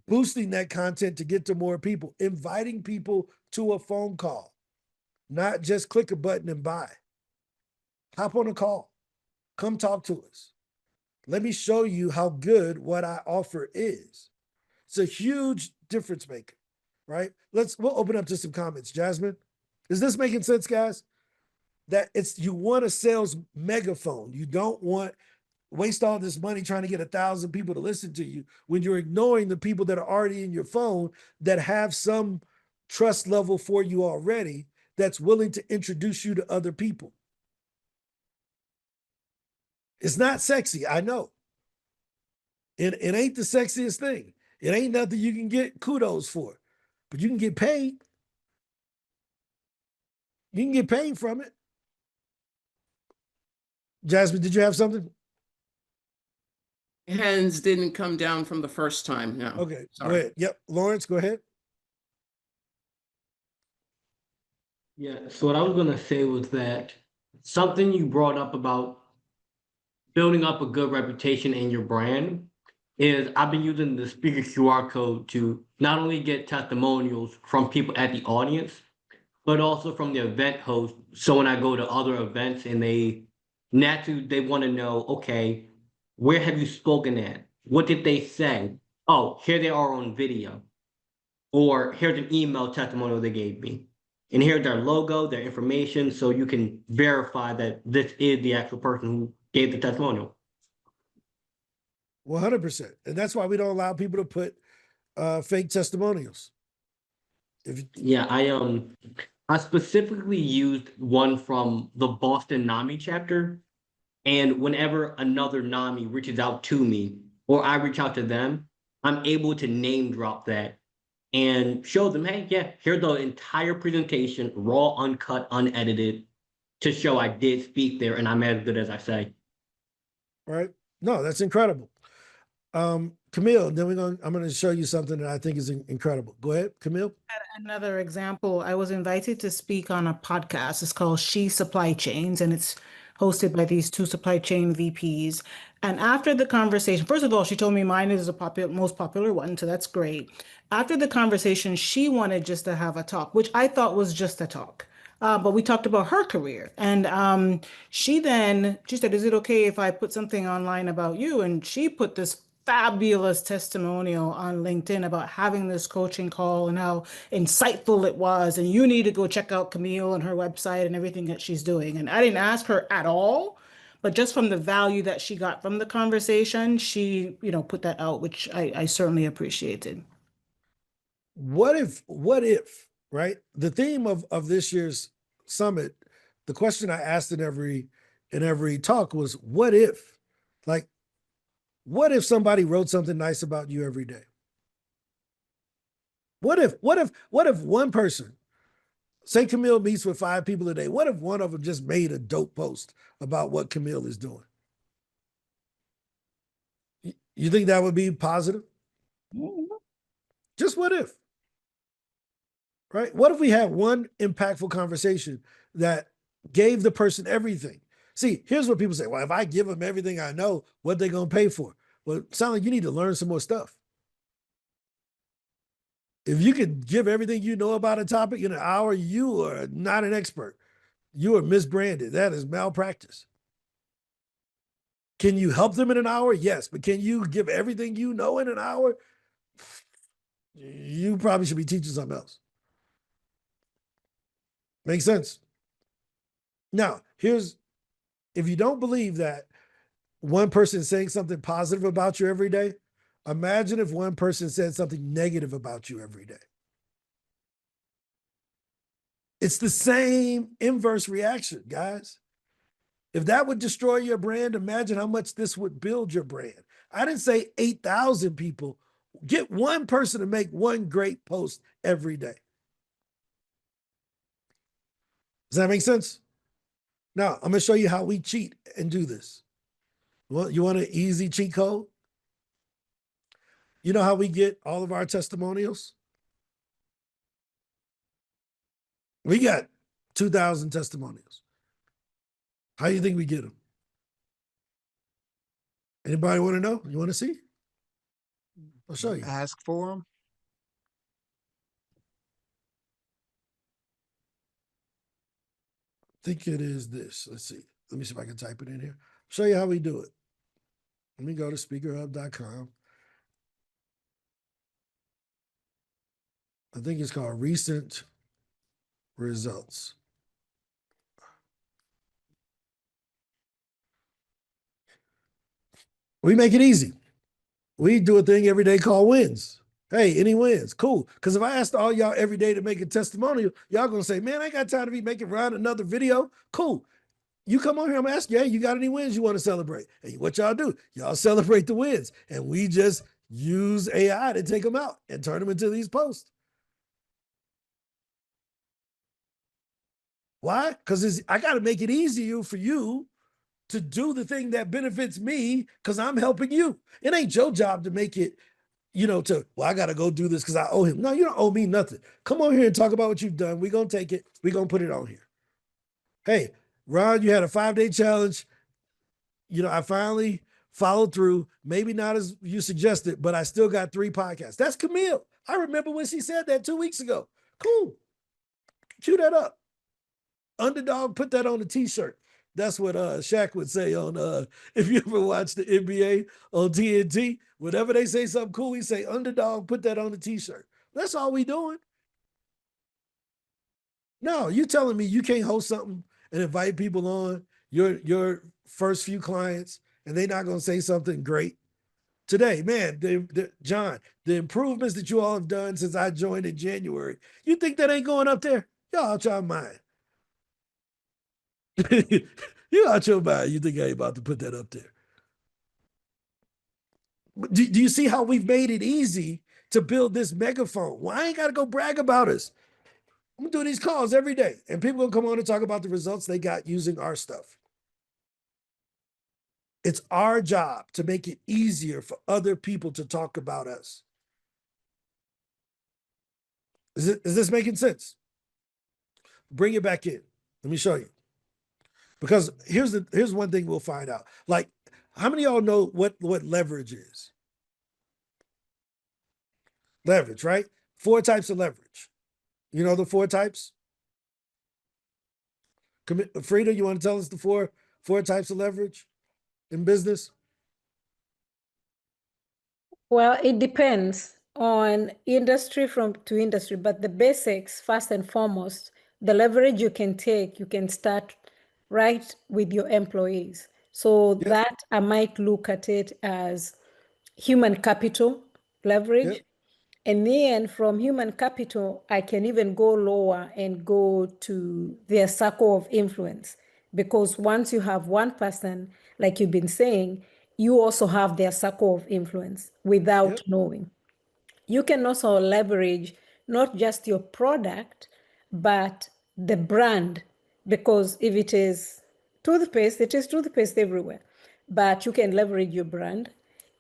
Boosting that content to get to more people, inviting people to a phone call, not just click a button and buy. Hop on a call. Come talk to us. Let me show you how good what I offer is. It's a huge difference maker, right? We'll open up to some comments. Jasmine, is this making sense, guys? That you want a sales megaphone. You don't want waste all this money trying to get 1,000 people to listen to you when you're ignoring the people that are already in your phone that have some trust level for you already, that's willing to introduce you to other people. It's not sexy, I know. It ain't the sexiest thing. It ain't nothing you can get kudos for, but you can get paid. You can get paid from it. Jasmine, did you have something? Hands didn't come down from the first time. No. Okay, sorry. Go ahead. Yep, Lawrence, go ahead. Yeah, so what I was gonna say was that something you brought up about building up a good reputation in your brand is I've been using the speaker QR code to not only get testimonials from people at the audience, but also from the event host. So when I go to other events and they want to know, okay, where have you spoken at? What did they say? Oh, here they are on video. Or here's an email testimonial they gave me. And here's their logo, their information, so you can verify that this is the actual person who gave the testimonial. 100%. And that's why we don't allow people to put fake testimonials. Yeah, I specifically used one from the Boston NAMI chapter. And whenever another NAMI reaches out to me or I reach out to them, I'm able to name drop that and show them, hey, yeah, here's the entire presentation, raw, uncut, unedited, to show I did speak there and I'm as good as I say. Right? No, that's incredible. Camille, then I'm going to show you something that I think is incredible. Go ahead, Camille. Another example, I was invited to speak on a podcast. It's called She Supply Chains, and it's hosted by these two supply chain VPs. And after the conversation, first of all, she told me mine is the most popular one, so that's great. After the conversation, she wanted just to have a talk, which I thought was just a talk. But we talked about her career. And she said, is it okay if I put something online about you? And she put this fabulous testimonial on LinkedIn about having this coaching call and how insightful it was. And you need to go check out Camille and her website and everything that she's doing. And I didn't ask her at all, but just from the value that she got from the conversation, she, put that out, which I certainly appreciated. What if, right? The theme of this year's summit, the question I asked in every talk was, what if? Like, what if somebody wrote something nice about you every day? What if one person, say Camille meets with 5 people a day, what if one of them just made a dope post about what Camille is doing? You think that would be positive? Just what if? Right? What if we had one impactful conversation that gave the person everything? See, here's what people say. Well, if I give them everything I know, what they going to pay for? Well, it sounds like you need to learn some more stuff. If you could give everything you know about a topic in an hour, you are not an expert. You are misbranded. That is malpractice. Can you help them in an hour? Yes. But can you give everything you know in an hour? You probably should be teaching something else. Makes sense? Now, if you don't believe that one person is saying something positive about you every day, imagine if one person said something negative about you every day. It's the same inverse reaction, guys. If that would destroy your brand, imagine how much this would build your brand. I didn't say 8,000 people. Get one person to make one great post every day. Does that make sense? Now, I'm going to show you how we cheat and do this. Well, you want an easy cheat code? You know how we get all of our testimonials? We got 2,000 testimonials. How do you think we get them? Anybody want to know? You want to see? I'll show you. Ask for them. I think it is this. Let's see. Let me see if I can type it in here. Show you how we do it. Let me go to speakerhub.com. I think it's called recent results. We make it easy. We do a thing every day called wins. Hey, any wins? Cool. Because if I asked all y'all every day to make a testimonial, y'all going to say, man, I ain't got time to be making Ryan another video. Cool. You come on here, I'm asking you, hey, you got any wins you want to celebrate? And what y'all do? Y'all celebrate the wins. And we just use AI to take them out and turn them into these posts. Why? Because I got to make it easier for you to do the thing that benefits me because I'm helping you. It ain't your job to make it, I got to go do this because I owe him. No, you don't owe me nothing. Come on here and talk about what you've done. We're going to take it. We're going to put it on here. Hey, Ron, you had a 5-day challenge. I finally followed through. Maybe not as you suggested, but I still got 3 podcasts. That's Camille. I remember when she said that 2 weeks ago. Cool. Cue that up. Underdog, put that on a t-shirt. That's what Shaq would say on, if you ever watch the NBA on TNT, whenever they say something cool, he say, underdog, put that on the t-shirt. That's all we doing. No, you telling me you can't host something and invite people on, your first few clients, and they're not going to say something great? Today, man, John, the improvements that you all have done since I joined in January, you think that ain't going up there? Y'all out your mind. You out your mind. You think I ain't about to put that up there? Do you see how we've made it easy to build this megaphone? Well, I ain't got to go brag about us. I'm gonna do these calls every day, and people gonna come on and talk about the results they got using our stuff. It's our job to make it easier for other people to talk about us. Is this making sense? Bring it back in. Let me show you. Because here's one thing we'll find out. Like, how many of y'all know what leverage is? Leverage, right? 4 types of leverage. You know the 4 types? Frida, you want to tell us the four types of leverage in business? Well, it depends on industry to industry, but the basics, first and foremost, the leverage you can take, you can start right with your employees. So Yep. that I might look at it as human capital leverage. Yep. And then from human capital, I can even go lower and go to their circle of influence. Because once you have one person, like you've been saying, you also have their circle of influence without Yep. knowing. You can also leverage not just your product, but the brand. Because if it is toothpaste, it is toothpaste everywhere. But you can leverage your brand.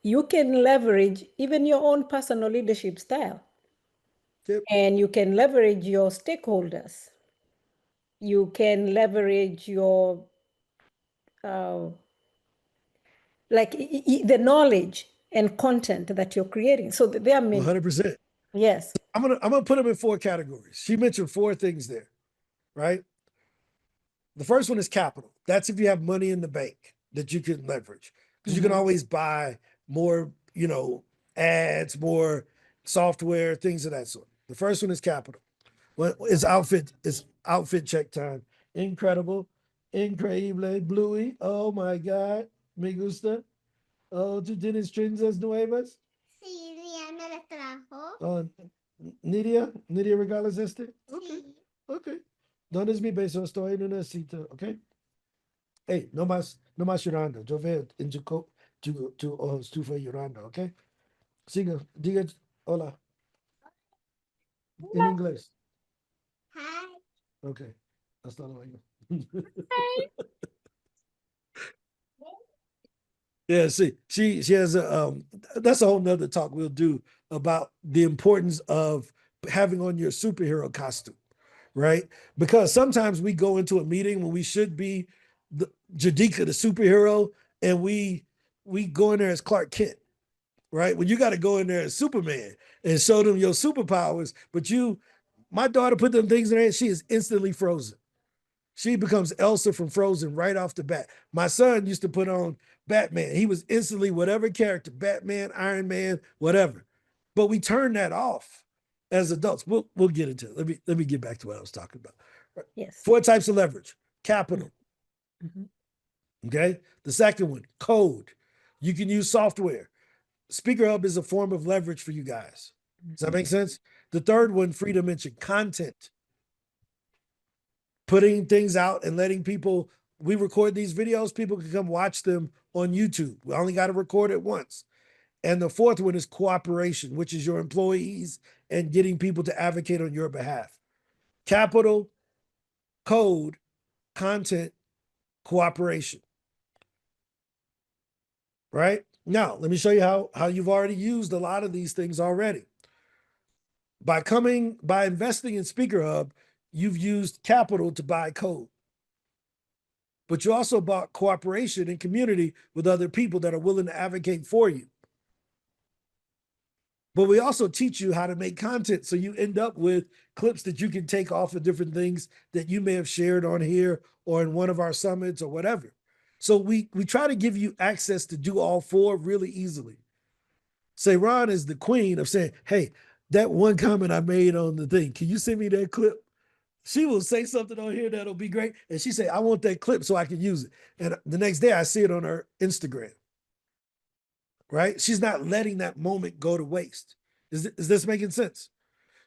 You can leverage even your own personal leadership style. Yep. And you can leverage your stakeholders. You can leverage your the knowledge and content that you're creating. So there are many. 100%. Yes. I'm gonna put them in 4 categories. She mentioned 4 things there, right? The first one is capital. That's if you have money in the bank that you can leverage, because you can always buy more, ads, more software, things of that sort. The first one is capital. Well, it's outfit check time. Incredible, increíble, Bluey. Oh my God, me gusta. Oh, ¿tú tienes trenzas nuevas? Sí, Liam me las trajo. Oh, Nidia regalas este? Okay, okay. ¿Dónde es mi beso? Estoy en una cita, okay? Hey, no más llorando. Yo veo en tu ojos, tú fue llorando, okay? Siga, diga hola. En inglés. Hi. Okay. Hasta luego. Yeah, see, she has a that's a whole nother talk we'll do about the importance of having on your superhero costume, right? Because sometimes we go into a meeting when we should be the Jadika, the superhero, and we go in there as Clark Kent, right? When you got to go in there as Superman and show them your superpowers, but my daughter put them things in her hand, she is instantly frozen. She becomes Elsa from Frozen right off the bat. My son used to put on Batman. He was instantly whatever character, Batman, Iron Man, whatever. But we turned that off as adults. We'll get into it. Let me get back to what I was talking about. Yes. 4 types of leverage. Capital. Okay. The second one, code. You can use software. SpeakerHub is a form of leverage for you guys. Does that make sense? The third one, Frida mentioned, content. Putting things out and letting people, we record these videos, people can come watch them on YouTube. We only got to record it once. And the fourth one is cooperation, which is your employees and getting people to advocate on your behalf. Capital, code, content, cooperation. Right? Now, let me show you how you've already used a lot of these things already. By investing in SpeakerHub, you've used capital to buy code. But you also bought cooperation and community with other people that are willing to advocate for you. But we also teach you how to make content, so you end up with clips that you can take off of different things that you may have shared on here or in one of our summits or whatever. So we try to give you access to do all 4 really easily. Say Ron is the queen of saying, hey, that one comment I made on the thing, can you send me that clip? She will say something on here that'll be great. And she say, I want that clip so I can use it. And the next day I see it on her Instagram. Right? She's not letting that moment go to waste. Is this making sense?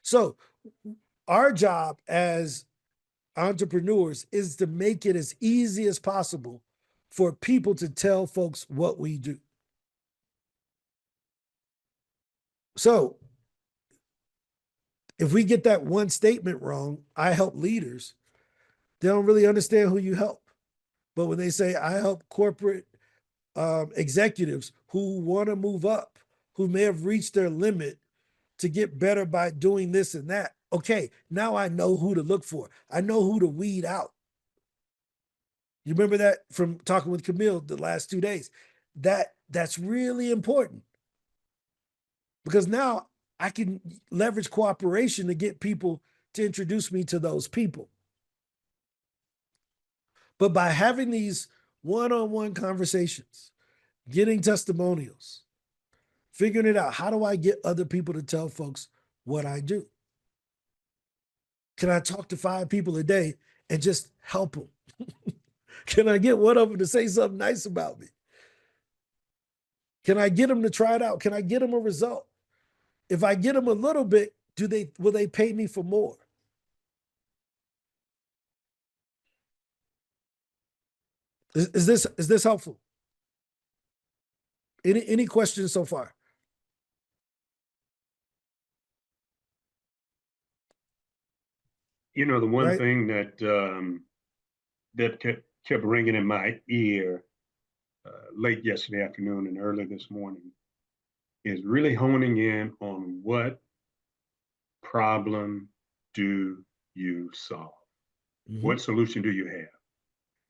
So our job as entrepreneurs is to make it as easy as possible for people to tell folks what we do. So if we get that one statement wrong, I help leaders, they don't really understand who you help. But when they say, I help corporate executives who want to move up, who may have reached their limit to get better by doing this and that. Okay, now I know who to look for. I know who to weed out. You remember that from talking with Camille the last 2 days. That's really important because now I can leverage cooperation to get people to introduce me to those people. But by having these one-on-one conversations, getting testimonials, figuring it out, how do I get other people to tell folks what I do? Can I talk to 5 people a day and just help them? Can I get one of them to say something nice about me? Can I get them to try it out? Can I get them a result? If I get them a little bit, will they pay me for more? Is this helpful? Any questions so far? You know, the one Right. thing that that kept ringing in my ear late yesterday afternoon and early this morning is really honing in on what problem do you solve? What solution do you have?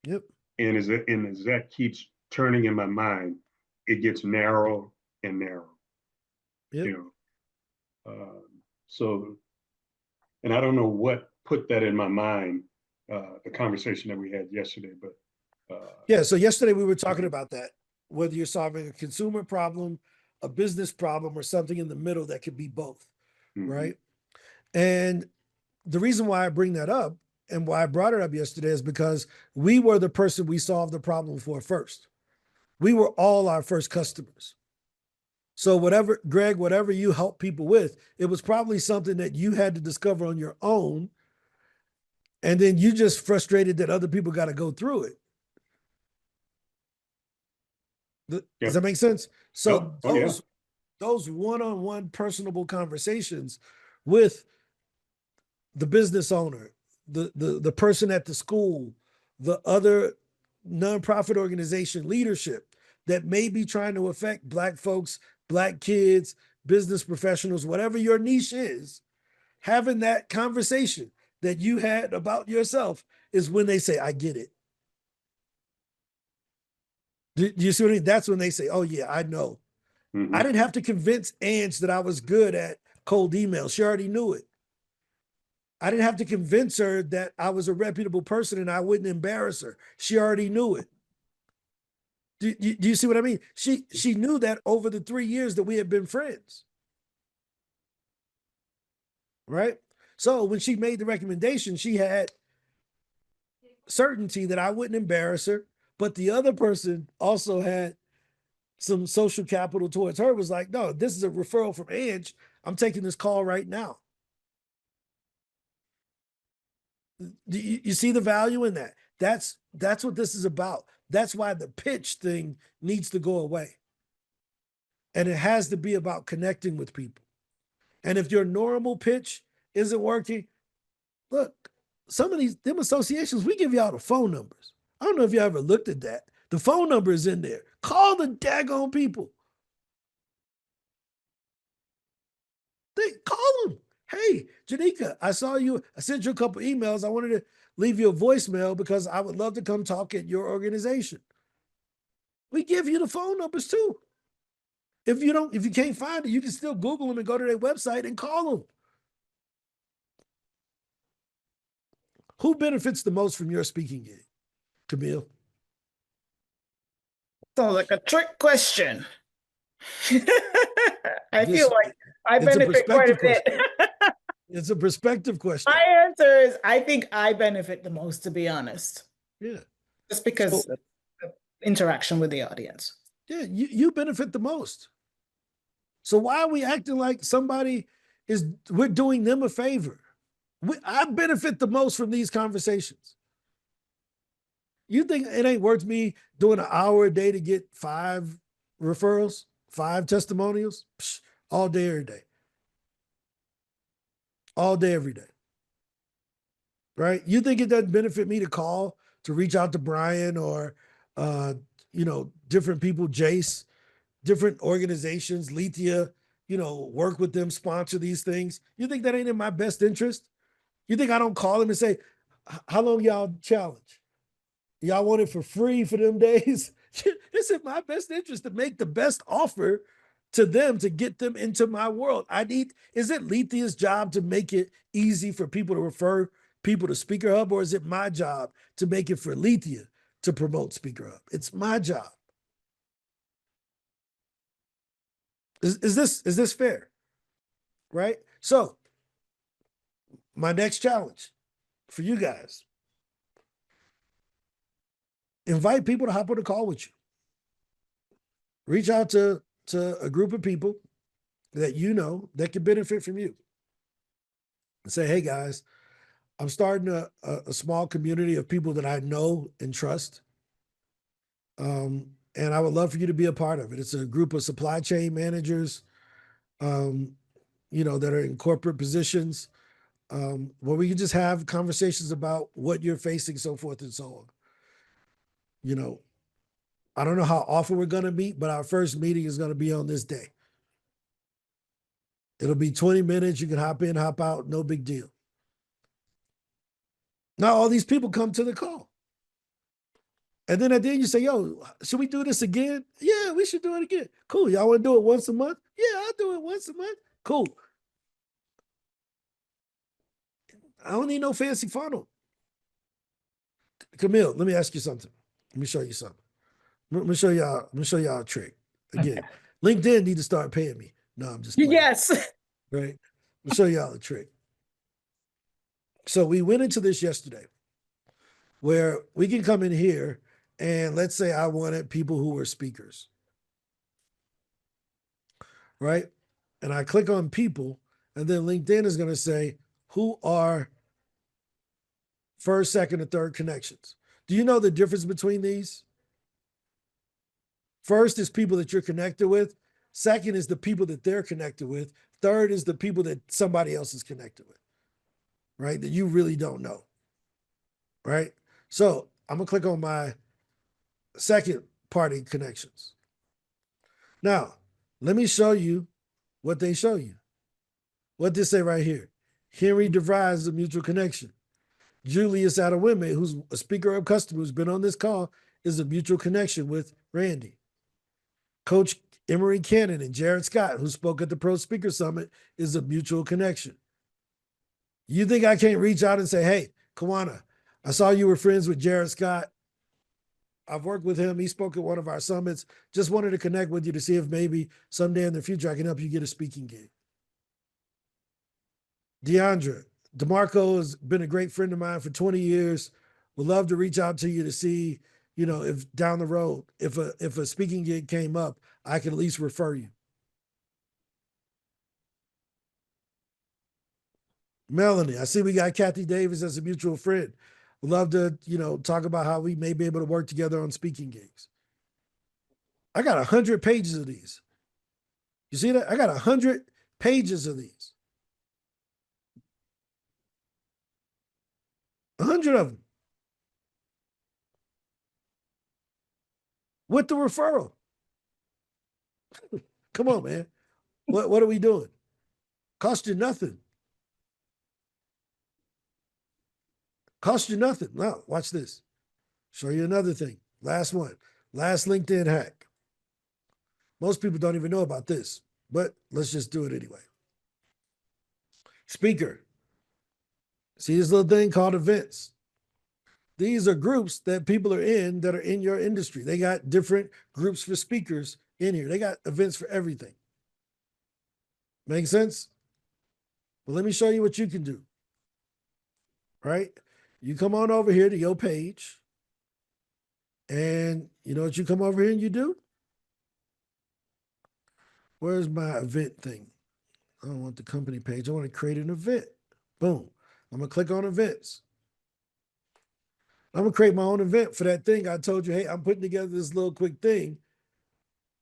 Yep. And as that keeps turning in my mind, it gets narrow and narrow. Yep. You know, so, and I don't know what put that in my mind, the conversation that we had yesterday, but yeah. So yesterday we were talking about that, whether you're solving a consumer problem, a business problem, or something in the middle that could be both, right? And the reason why I bring that up and why I brought it up yesterday is because we were the person we solved the problem for first. We were all our first customers. So whatever, Greg, whatever you help people with, it was probably something that you had to discover on your own. And then you just frustrated that other people got to go through it. Does that make sense? So those one-on-one personable conversations with the business owner, the person at the school, the other nonprofit organization leadership that may be trying to affect Black folks, Black kids, business professionals, whatever your niche is, having that conversation that you had about yourself is when they say, I get it. Do you see what I mean? That's when they say, oh yeah, I know. I didn't have to convince Ange that I was good at cold email. She already knew it. I didn't have to convince her that I was a reputable person and I wouldn't embarrass her. She already knew it. Do you see what I mean? She knew that over the 3 years that we had been friends. Right? So when she made the recommendation, she had certainty that I wouldn't embarrass her, but the other person also had some social capital towards her. Was like, no, this is a referral from Ange. I'm taking this call right now. You see the value in that? That's what this is about. That's why the pitch thing needs to go away. And it has to be about connecting with people. And if your normal pitch isn't working, look, some of them associations, we give y'all the phone numbers. I don't know if you ever looked at that. The phone number is in there. Call the daggone people. Call them. Hey, Janika, I saw you. I sent you a couple emails. I wanted to leave you a voicemail because I would love to come talk at your organization. We give you the phone numbers too. If you can't find it, you can still Google them and go to their website and call them. Who benefits the most from your speaking gig, Camille? Sounds like a trick question. I feel like I benefit quite a bit. It's a perspective question. My answer is I think I benefit the most, to be honest. Yeah. Just because of the interaction with the audience. Yeah, you benefit the most. So why are we acting like we're doing them a favor? I benefit the most from these conversations. You think it ain't worth me doing an hour a day to get 5 referrals, 5 testimonials? Psh, all day, every day. All day, every day. Right? You think it doesn't benefit me to call, to reach out to Brian or, different people, Jace, different organizations, Lethea, work with them, sponsor these things. You think that ain't in my best interest? You think I don't call them and say, how long y'all challenge? Y'all want it for free for them days? It's in my best interest to make the best offer to them to get them into my world. Is it Lethia's job to make it easy for people to refer people to SpeakerHub, or is it my job to make it for Lethia to promote SpeakerHub? It's my job. Is this fair? Right? So, my next challenge for you guys, invite people to hop on a call with you. Reach out to a group of people that you know that could benefit from you. And say, hey guys, I'm starting a small community of people that I know and trust. And I would love for you to be a part of it. It's a group of supply chain managers, that are in corporate positions, where we can just have conversations about what you're facing, so forth and so on. I don't know how often we're going to meet, but our first meeting is going to be on this day. It'll be 20 minutes. You can hop in, hop out, no big deal. Now, all these people come to the call. And then at the end, you say, yo, should we do this again? Yeah, we should do it again. Cool. Y'all want to do it once a month? Yeah, I'll do it once a month. Cool. I don't need no fancy funnel. Camille, let me ask you something. Let me show you something. Let me show y'all a trick. Again, LinkedIn need to start paying me. No, I'm just playing. Yes. Right? I'll show y'all a trick. So we went into this yesterday where we can come in here and let's say I wanted people who were speakers. Right? And I click on people, and then LinkedIn is going to say, who are first, second, or third connections? Do you know the difference between these? First is people that you're connected with. Second is the people that they're connected with. Third is the people that somebody else is connected with, right? That you really don't know, right? So I'm going to click on my second party connections. Now, let me show you what they show you. What they say right here. Henry DeVries is a mutual connection. Julius Adewime, who's a SpeakerHub customer who's been on this call, is a mutual connection with Randy. Coach Emery Cannon and Jared Scott, who spoke at the Pro Speaker Summit, is a mutual connection. You think I can't reach out and say, hey, Kawana, I saw you were friends with Jared Scott. I've worked with him. He spoke at one of our summits. Just wanted to connect with you to see if maybe someday in the future I can help you get a speaking gig. DeMarco has been a great friend of mine for 20 years. Would love to reach out to you to see, if down the road, if a speaking gig came up, I can at least refer you. Melanie, I see we got Kathy Davis as a mutual friend. Would love to, talk about how we may be able to work together on speaking gigs. I got 100 pages of these. You see that? I got 100 pages of these. 100 of them. With the referral. Come on, man. What are we doing? Cost you nothing. Cost you nothing. Now, watch this. Show you another thing. Last one. Last LinkedIn hack. Most people don't even know about this, but let's just do it anyway. Speaker. See this little thing called events? These are groups that people are in that are in your industry. They got different groups for speakers in here. They got events for everything. Make sense? Well, let me show you what you can do. Right? You come on over here to your page. And you know what you come over here and you do? Where's my event thing? I don't want the company page. I want to create an event. Boom. I'm going to click on events. I'm going to create my own event for that thing. I told you, hey, I'm putting together this little quick thing.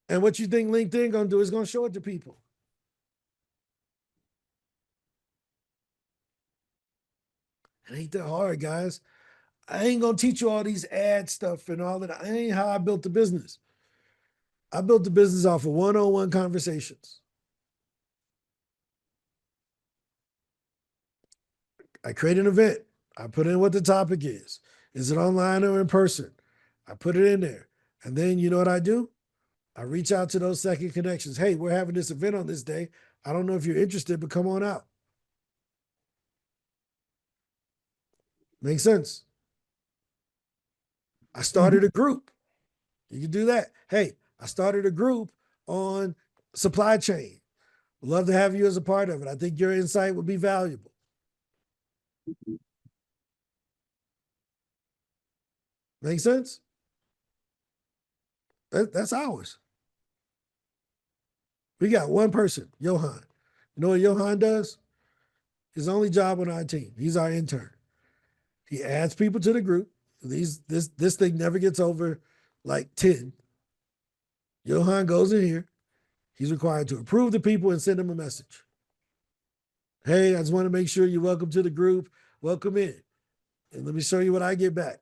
And what you think LinkedIn going to do is going to show it to people. It ain't that hard, guys. I ain't going to teach you all these ad stuff and all that. That ain't how I built the business. I built the business off of one-on-one conversations. I create an event. I put in what the topic is. Is it online or in person? I put it in there. And then you know what I do? I reach out to those second connections. Hey, we're having this event on this day. I don't know if you're interested, but come on out. Makes sense. I started a group. You can do that. Hey, I started a group on supply chain. Would love to have you as a part of it. I think your insight would be valuable. Make sense? That's ours. We got one person, Johan. You know what Johan does? His only job on our team. He's our intern. He adds people to the group. This thing never gets over like 10. Johan goes in here. He's required to approve the people and send them a message. Hey, I just want to make sure you're welcome to the group. Welcome in. And let me show you what I get back.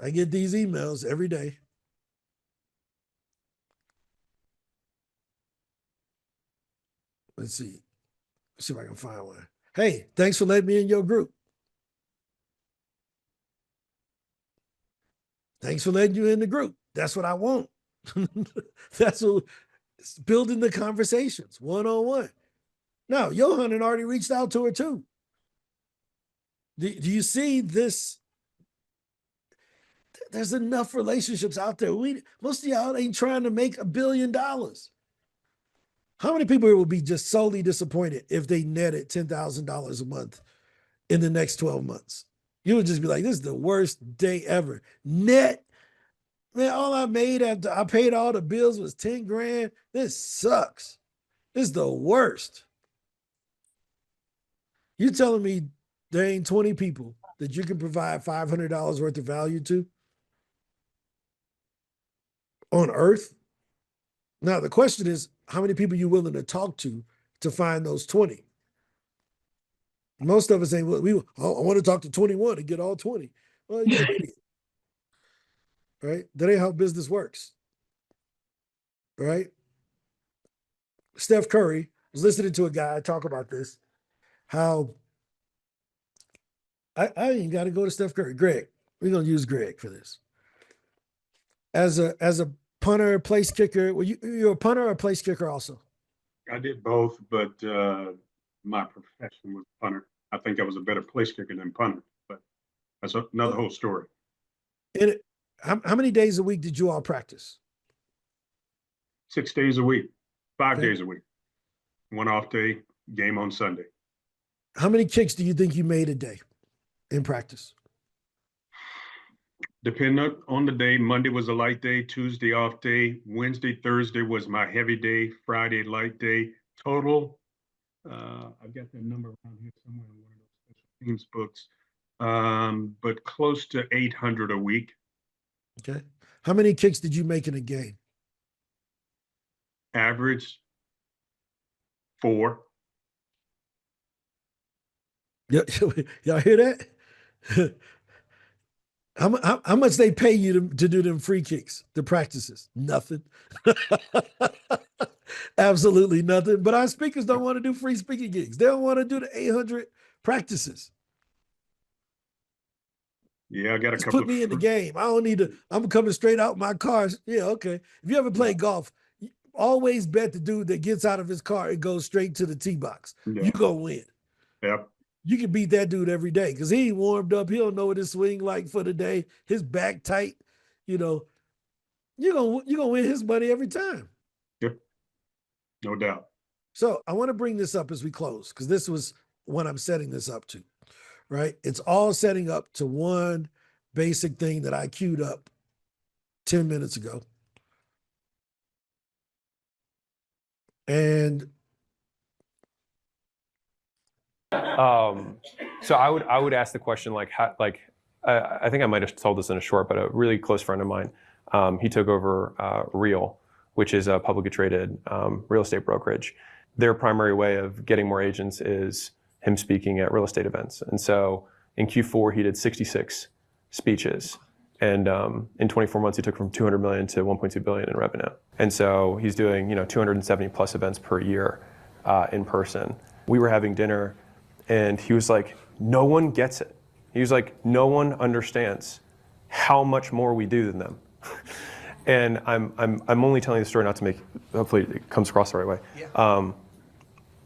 I get these emails every day. Let's see. Let's see if I can find one. Hey, thanks for letting me in your group. Thanks for letting you in the group. That's what I want. That's what, it's building the conversations one-on-one. Now, Johan had already reached out to her too. Do you see this? There's enough relationships out there. Most of y'all ain't trying to make $1 billion. How many people will be just solely disappointed if they netted $10,000 a month in the next 12 months? You would just be like, this is the worst day ever. Net, man, all I made after I paid all the bills was 10 grand. This sucks. This is the worst. You telling me there ain't 20 people that you can provide $500 worth of value to on earth? Now, the question is, how many people are you willing to talk to find those 20? Most of us ain't, I want to talk to 21 and get all 20. Well, you're an idiot, right? That ain't how business works, right? Steph Curry, I was listening to a guy talk about this, how I ain't got to go to Steph Curry. Greg, we're going to use Greg for this. As a punter, place kicker, you're a punter or a place kicker also? I did both, but my profession was punter. I think I was a better place kicker than punter, but that's another whole story. And how many days a week did you all practice? 6 days a week, 5 days a week. One off day, game on Sunday. How many kicks do you think you made a day in practice? Depending on the day, Monday was a light day, Tuesday off day, Wednesday, Thursday was my heavy day, Friday light day. Total, I've got that number around here somewhere in one of those special teams books, but close to 800 a week. Okay. How many kicks did you make in a game? Average 4. Y'all hear that? How much they pay you to do them free kicks, the practices? Nothing. Absolutely nothing. But our speakers don't want to do free speaking gigs. They don't want to do the 800 practices. Yeah, I got a Just couple put me in the game. I don't need to. I'm coming straight out my car. Yeah, okay. If you ever play golf, always bet the dude that gets out of his car and goes straight to the tee box. Yeah. You gonna win. Yep. You can beat that dude every day because he ain't warmed up. He don't know what his swing like for the day. His back tight. You know, you're gonna win his money every time. Yep. No doubt. So I want to bring this up as we close because this was what I'm setting this up to, right? It's all setting up to one basic thing that I queued up 10 minutes ago. And so I would ask the question like how, I think I might have told this in a short, but a really close friend of mine, he took over Real, which is a publicly traded real estate brokerage. Their primary way of getting more agents is him speaking at real estate events. And so in Q4 he did 66 speeches, and in 24 months he took from 200 million to 1.2 billion in revenue. And so he's doing 270 plus events per year in person. We were having dinner. And he was like, no one gets it. He was like, no one understands how much more we do than them. And I'm only telling the story not to make, hopefully it comes across the right way. Yeah.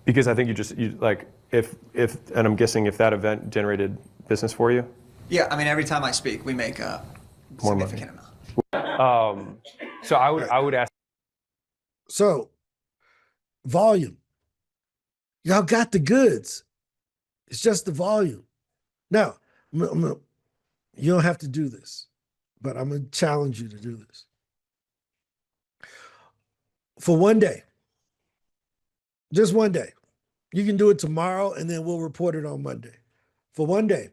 Because I think and I'm guessing if that event generated business for you. Yeah, I mean, every time I speak, we make a More significant amount. So I would ask. So, volume. Y'all got the goods. It's just the volume. Now, you don't have to do this, but I'm going to challenge you to do this. For one day, just one day. You can do it tomorrow and then we'll report it on Monday. For one day.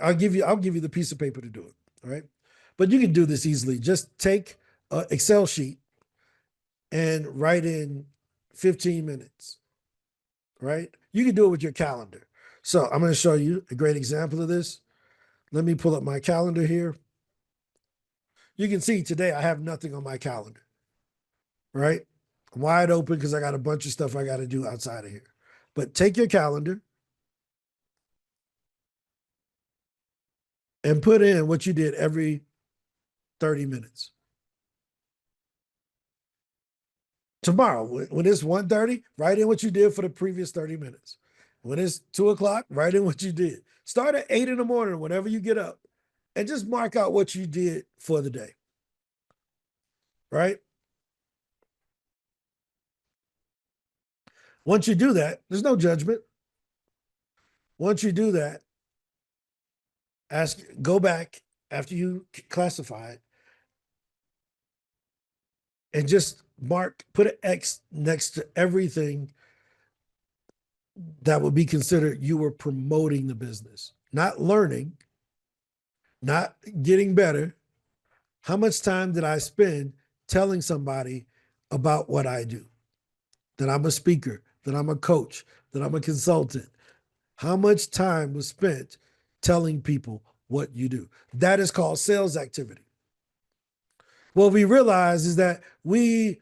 I'll give you the piece of paper to do it, all right? But you can do this easily. Just take an Excel sheet and write in 15 minutes, right? You can do it with your calendar. So I'm going to show you a great example of this. Let me pull up my calendar here. You can see today I have nothing on my calendar, right? I'm wide open because I got a bunch of stuff I got to do outside of here. But take your calendar and put in what you did every 30 minutes. Tomorrow, when it's 1:30, write in what you did for the previous 30 minutes. When it's 2 o'clock, write in what you did. Start at 8 in the morning, whenever you get up, and just mark out what you did for the day, right? Once you do that, there's no judgment. Once you do that, go back after you classify it and just put an X next to everything that would be considered you were promoting the business, not learning, not getting better. How much time did I spend telling somebody about what I do? That I'm a speaker, that I'm a coach, that I'm a consultant. How much time was spent telling people what you do? That is called sales activity. What we realize is that we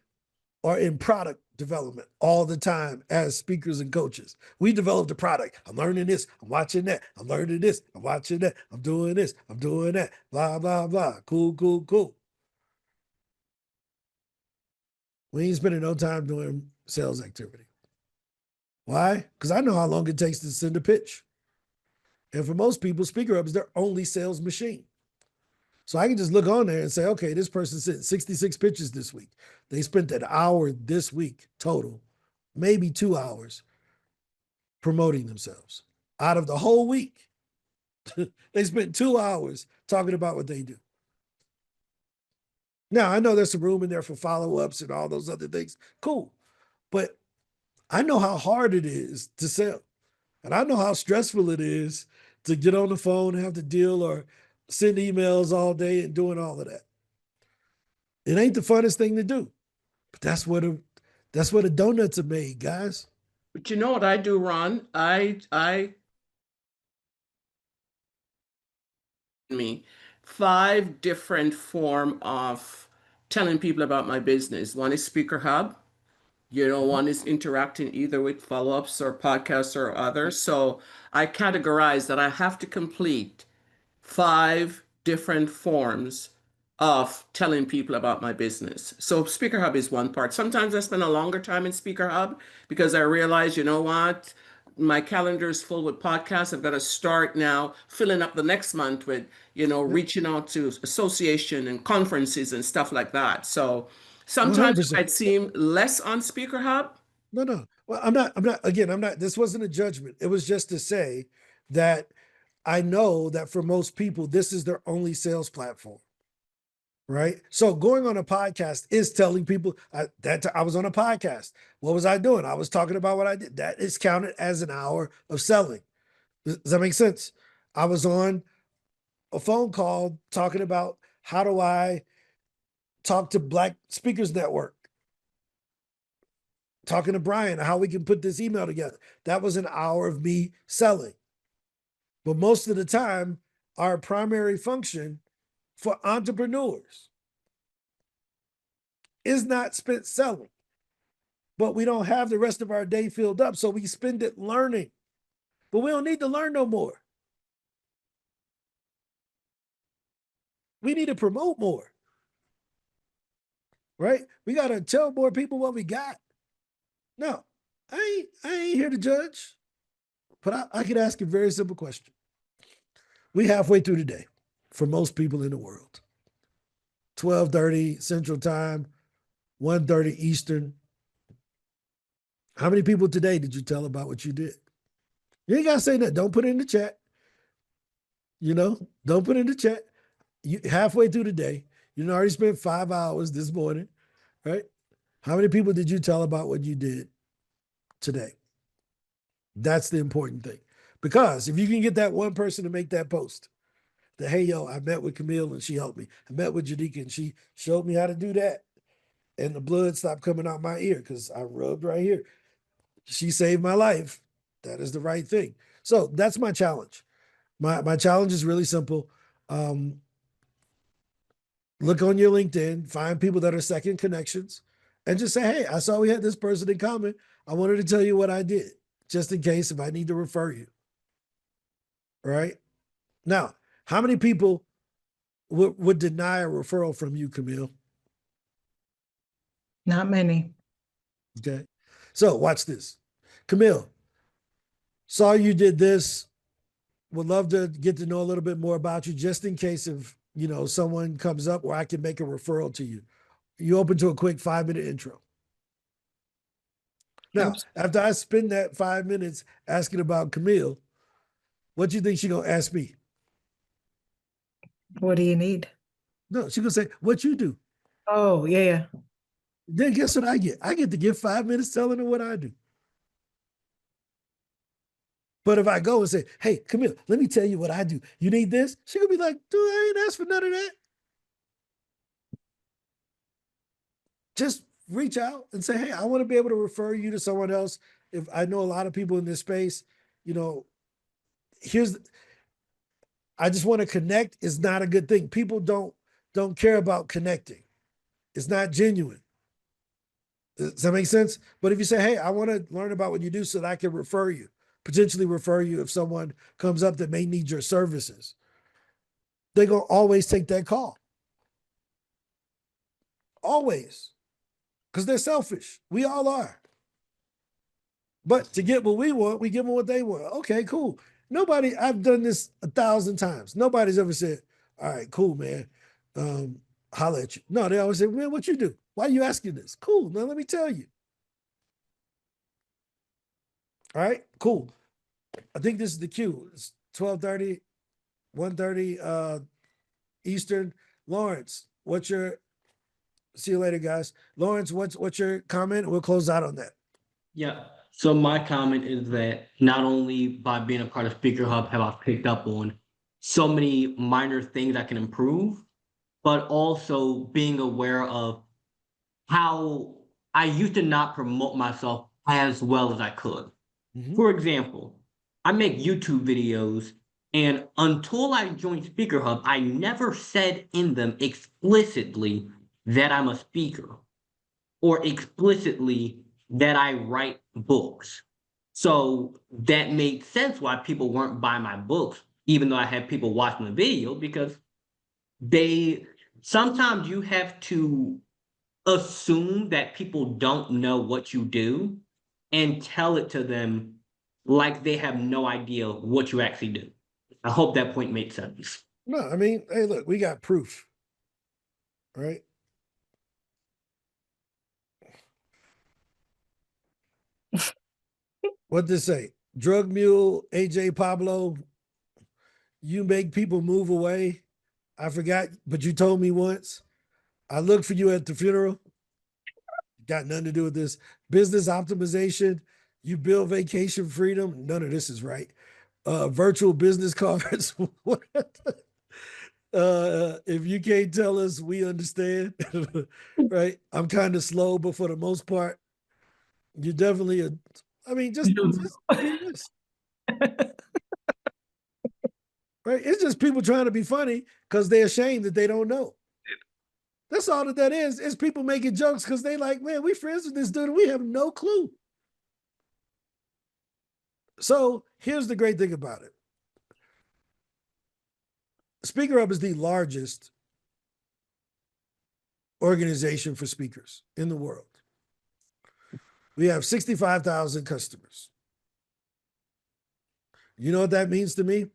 are in product development all the time as speakers and coaches. We developed a product. I'm learning this. I'm watching that. I'm learning this. I'm watching that. I'm doing this. I'm doing that. Blah, blah, blah. Cool, cool, cool. We ain't spending no time doing sales activity. Why? Because I know how long it takes to send a pitch. And for most people, SpeakerHub is their only sales machine. So I can just look on there and say, okay, this person sent 66 pitches this week. They spent an hour this week total, maybe 2 hours promoting themselves. Out of the whole week, they spent 2 hours talking about what they do. Now, I know there's some room in there for follow-ups and all those other things. Cool. But I know how hard it is to sell. And I know how stressful it is to get on the phone and have to deal or send emails all day and doing all of that. It ain't the funnest thing to do. But that's where the donuts are made, guys. But you know what I do, Ron? I me 5 different form of telling people about my business. One is SpeakerHub. One is interacting either with follow-ups or podcasts or others. So I categorize that I have to complete 5 different forms of telling people about my business. So SpeakerHub is one part. Sometimes I spend a longer time in SpeakerHub because I realize, you know what? My calendar is full with podcasts. I've got to start now filling up the next month with, reaching out to association and conferences and stuff like that. So sometimes it 100%. might seem less on SpeakerHub. No. Well, I'm not, this wasn't a judgment. It was just to say that I know that for most people, this is their only sales platform, right? So going on a podcast is telling people that I was on a podcast. What was I doing? I was talking about what I did. That is counted as an hour of selling. Does that make sense? I was on a phone call talking about how do I talk to Black Speakers Network, talking to Brian, how we can put this email together. That was an hour of me selling. But most of the time, our primary function for entrepreneurs is not spent selling, but we don't have the rest of our day filled up. So we spend it learning, but we don't need to learn no more. We need to promote more, right? We got to tell more people what we got. No, I ain't here to judge, but I could ask a very simple question. We halfway through the day for most people in the world. 12:30 Central Time, 1:30 Eastern. How many people today did you tell about what you did? You ain't got to say that. Don't put it in the chat. Don't put it in the chat. You halfway through the day, you already spent 5 hours this morning, right? How many people did you tell about what you did today? That's the important thing. Because if you can get that one person to make that post, that, hey, yo, I met with Camille and she helped me. I met with Jadika and she showed me how to do that. And the blood stopped coming out my ear because I rubbed right here. She saved my life. That is the right thing. So that's my challenge. My challenge is really simple. Look on your LinkedIn, find people that are second connections, and just say, hey, I saw we had this person in common. I wanted to tell you what I did, just in case if I need to refer you. All right? Now, how many people would deny a referral from you, Camille? Not many. Okay. So watch this. Camille, saw you did this. Would love to get to know a little bit more about you, just in case if, someone comes up where I can make a referral to you. You open to a quick 5-minute intro. Now, Oops. after I spend that 5 minutes asking about Camille, what do you think she's going to ask me? What do you need? No, she's going to say, what you do? Oh, yeah. Then guess what I get? I get to give 5 minutes telling her what I do. But if I go and say, hey, Camille, let me tell you what I do. You need this? She's going to be like, dude, I ain't asked for none of that. Just reach out and say, hey, I want to be able to refer you to someone else. If I know a lot of people in this space, I just want to connect is not a good thing. People don't care about connecting. It's not genuine. Does that make sense? But if you say, hey, I want to learn about what you do so that I can potentially refer you if someone comes up that may need your services, they're going to always take that call. Always. Because they're selfish. We all are. But to get what we want, we give them what they want. Okay, cool. I've done this 1,000 times. Nobody's ever said, all right, cool, man. Holla at you. No, they always say, man, what you do? Why are you asking this? Cool. Now let me tell you. All right, cool. I think this is the cue. It's 12:30, 1:30 Eastern. Lawrence, see you later, guys. Lawrence, what's your comment? We'll close out on that. Yeah. So my comment is that not only by being a part of SpeakerHub have I picked up on so many minor things I can improve, but also being aware of how I used to not promote myself as well as I could. Mhm. For example, I make YouTube videos, and until I joined SpeakerHub, I never said in them explicitly that I'm a speaker or explicitly that I write books. So that made sense why people weren't buying my books, even though I had people watching the video, because sometimes you have to assume that people don't know what you do and tell it to them like they have no idea what you actually do. I hope that point makes sense. No, I mean, hey, look, we got proof, right? What they say? Drug mule, AJ Pablo, you make people move away. I forgot, but you told me once. I looked for you at the funeral. Got nothing to do with this. Business optimization, you build vacation freedom. None of this is right. Virtual business cards. If you can't tell us, we understand. Right? I'm kind of slow, but for the most part, you're definitely just be honest. Right? It's just people trying to be funny because they're ashamed that they don't know. That's all that is. It's people making jokes because they like, man, we friends with this dude and we have no clue. So here's the great thing about it. SpeakerHub is the largest organization for speakers in the world. We have 65,000 customers. You know what that means to me?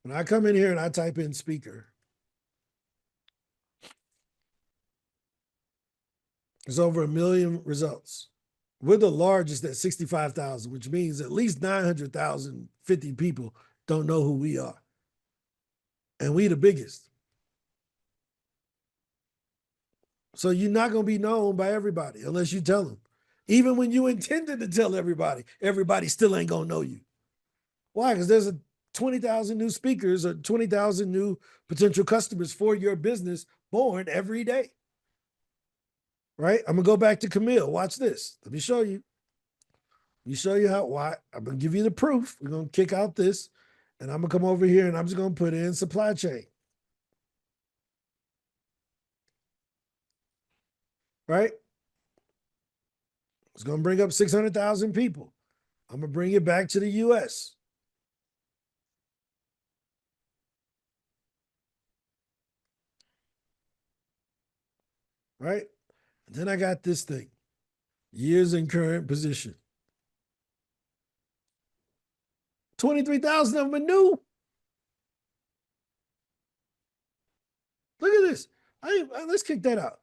When I come in here and I type in speaker, there's over 1 million results. We're the largest at 65,000, which means at least 900,050 people don't know who we are. And we the biggest. So you're not going to be known by everybody unless you tell them. Even when you intended to tell everybody, everybody still ain't going to know you. Why? Because there's 20,000 new speakers or 20,000 new potential customers for your business born every day. Right? I'm going to go back to Camille. Watch this. Let me show you. Let me show you why. I'm going to give you the proof. We're going to kick out this. And I'm going to come over here and I'm just going to put in supply chain. Right? It's going to bring up 600,000 people. I'm going to bring it back to the US. Right? And then I got this thing. Years in current position. 23,000 of them are new. Look at this. Let's kick that out.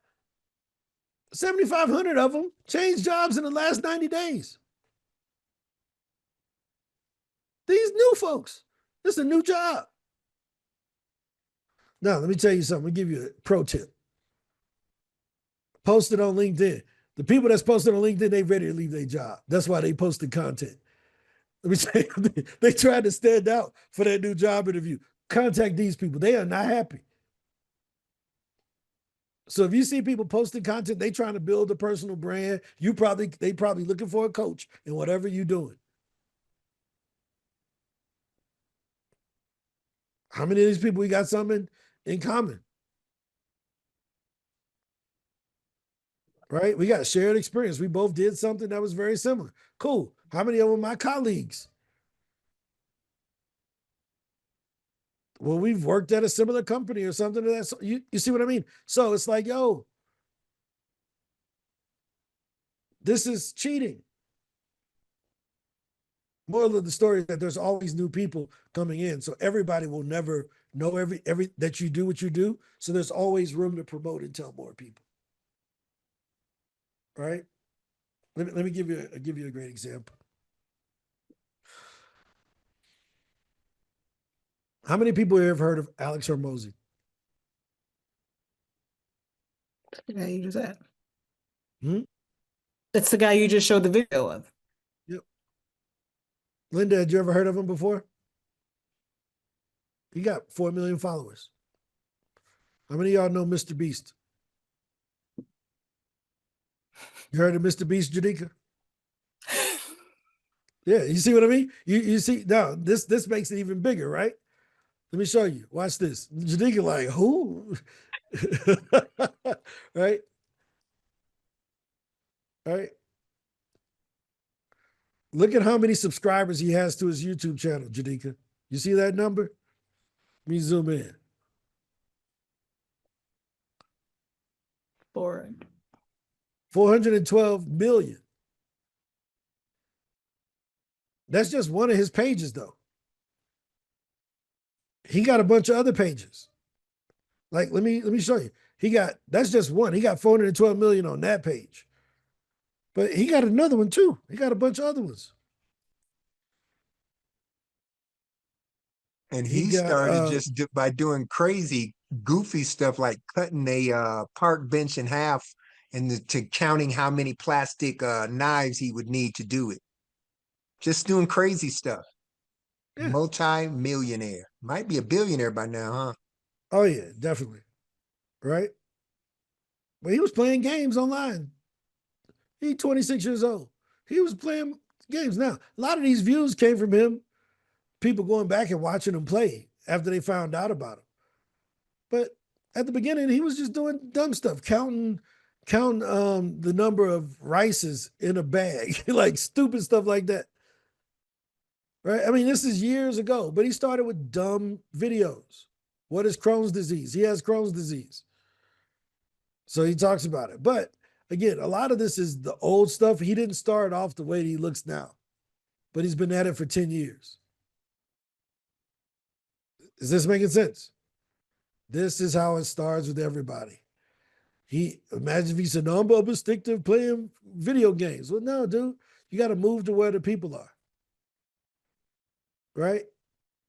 7,500 of them changed jobs in the last 90 days. These new folks. This is a new job. Now, let me tell you something. I'll give you a pro tip. Post it on LinkedIn. The people that's posted on LinkedIn, they ready to leave their job. That's why they posted content. Let me tell you, they tried to stand out for that new job interview. Contact these people. They are not happy. So if you see people posting content, they trying to build a personal brand. They probably looking for a coach in whatever you're doing. How many of these people we got something in common? Right? We got shared experience. We both did something that was very similar. Cool. How many of them are my colleagues? Well, we've worked at a similar company or something to that. So you see what I mean? So it's like, yo, this is cheating. Moral of the story is that there's always new people coming in. So everybody will never know every that you do what you do. So there's always room to promote and tell more people. Right? Let me give you a great example. How many people here have heard of Alex Hormozy? The guy you just said. Hmm? That's the guy you just showed the video of. Yep. Linda, had you ever heard of him before? He got 4 million followers. How many of y'all know Mr. Beast? You heard of Mr. Beast, Jadika? Yeah, you see what I mean? You see, now this makes it even bigger, right? Let me show you. Watch this. Jadika like, who? Right? Right? Look at how many subscribers he has to his YouTube channel, Jadika. You see that number? Let me zoom in. 412 million. That's just one of his pages, though. He got a bunch of other pages. Like, let me show you. That's just one. He got 412 million on that page. But he got another one too. He got a bunch of other ones. And he started just by doing crazy, goofy stuff like cutting a park bench in half and to counting how many plastic knives he would need to do it. Just doing crazy stuff. Yeah. Multi-millionaire. Might be a billionaire by now, huh? Oh, yeah, definitely. Right? But he was playing games online. He's 26 years old. He was playing games. Now, a lot of these views came from him, people going back and watching him play after they found out about him. But At the beginning, he was just doing dumb stuff, counting the number of rices in a bag, like stupid stuff like that. Right? I mean, this is years ago, but he started with dumb videos. What is Crohn's disease? He has Crohn's disease. So he talks about it. But again, a lot of this is the old stuff. He didn't start off the way he looks now, but he's been at it for 10 years. Is this making sense? This is how it starts with everybody. Imagine if he said, no, I'm gonna stick to playing video games. Well, no, dude, you got to move to where the people are. Right?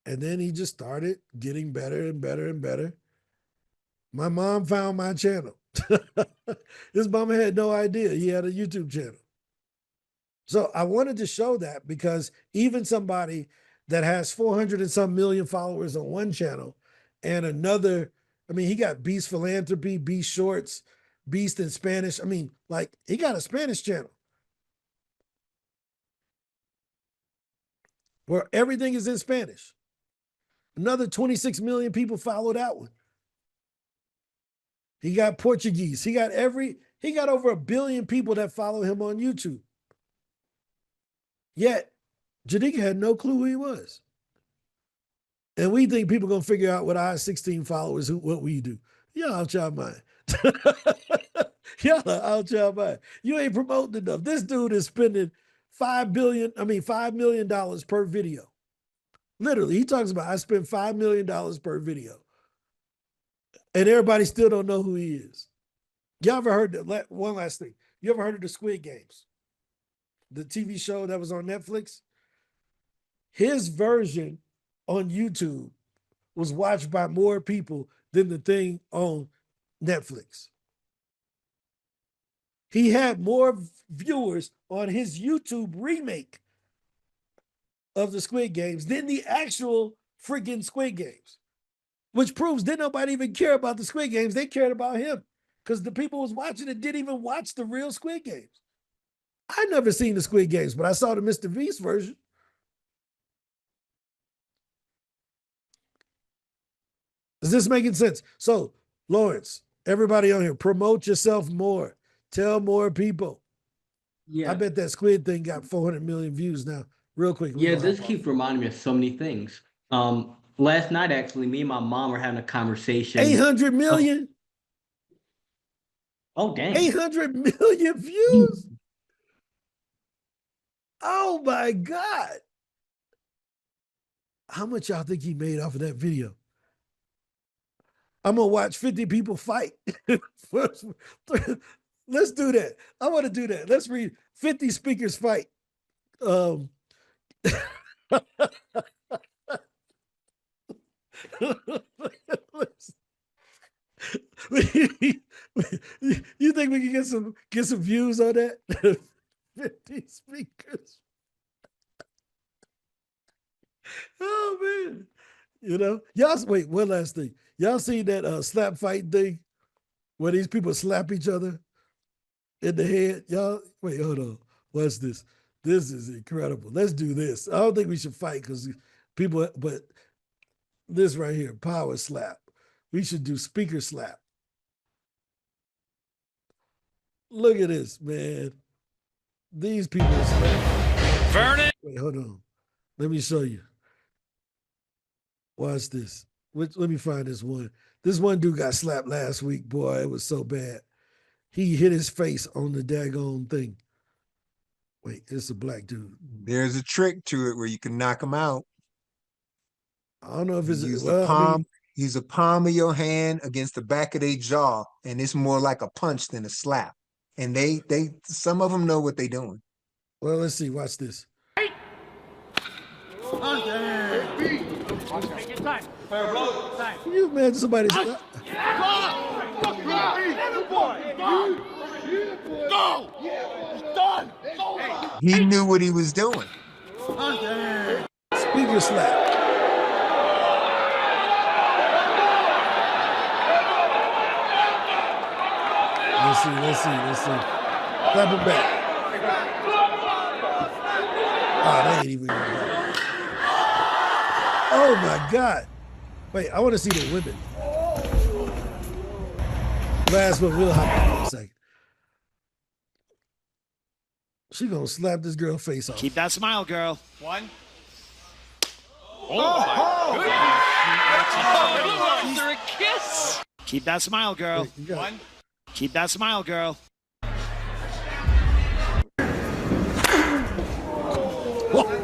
And then he just started getting better and better and better. My mom found my channel. His mama had no idea he had a YouTube channel. So I wanted to show that because even somebody that has 400 and some million followers on one channel and another, I mean, he got Beast Philanthropy, Beast Shorts, Beast in Spanish. I mean, like, he got a Spanish channel where everything is in Spanish. Another 26 million people follow that one. He got Portuguese. He got over 1 billion people that follow him on YouTube. Yet, Janika had no clue who he was. And we think people going to figure out with our 16 followers what we do. Y'all out your mind. Y'all out your mind. You ain't promoting enough. This dude is spending $5 million per video. Literally, he talks about, I spent $5 million per video. And everybody still don't know who he is. Y'all ever heard that? One last thing. You ever heard of the Squid Games? The TV show that was on Netflix? His version on YouTube was watched by more people than the thing on Netflix. He had more viewers on his YouTube remake of the Squid Games than the actual freaking Squid Games, which proves didn't nobody even care about the Squid Games. They cared about him because the people was watching it didn't even watch the real Squid Games. I never seen the Squid Games, but I saw the Mr. Beast version. Is this making sense? So, Lawrence, everybody on here, promote yourself more. Tell more people. Yeah. I bet that Squid thing got 400 million views now. Real quick. Yeah, this keeps reminding me of so many things. Last night, actually, me and my mom were having a conversation. 800 million? Oh, dang. 800 million views? Oh, my God. How much y'all think he made off of that video? I'm going to watch 50 people fight. Let's do that. I want to do that. Let's read 50 speakers fight. You think we can get some views on that? 50 speakers. Oh man. You know, y'all wait, one last thing. Y'all seen that slap fight thing where these people slap each other in the head? Y'all wait, hold on. What's this? This is incredible. Let's do this. I don't think we should fight because people, but this right here, power slap. We should do speaker slap. Look at this, man. These people are slapping. Vernon. Wait, hold on. Let me show you. Watch this. Let me find this one. This one dude got slapped last week. Boy, it was so bad. He hit his face on the daggone thing. Wait, it's a black dude. There's a trick to it where you can knock him out. I don't know if it's use the palm. Use the palm of your hand against the back of their jaw, and it's more like a punch than a slap. And they some of them know what they're doing. Well, let's see. Watch this. Take your time. Can you imagine somebody? He knew what he was doing. Speaker slap. Let's see. Clap him back. Oh, they ain't even. Oh my God. Wait, I want to see the women. Last one, we'll hop on for a second. She gonna slap this girl face off. Keep that smile, girl. One. After a kiss. Keep that smile, girl. One. Keep that smile, girl.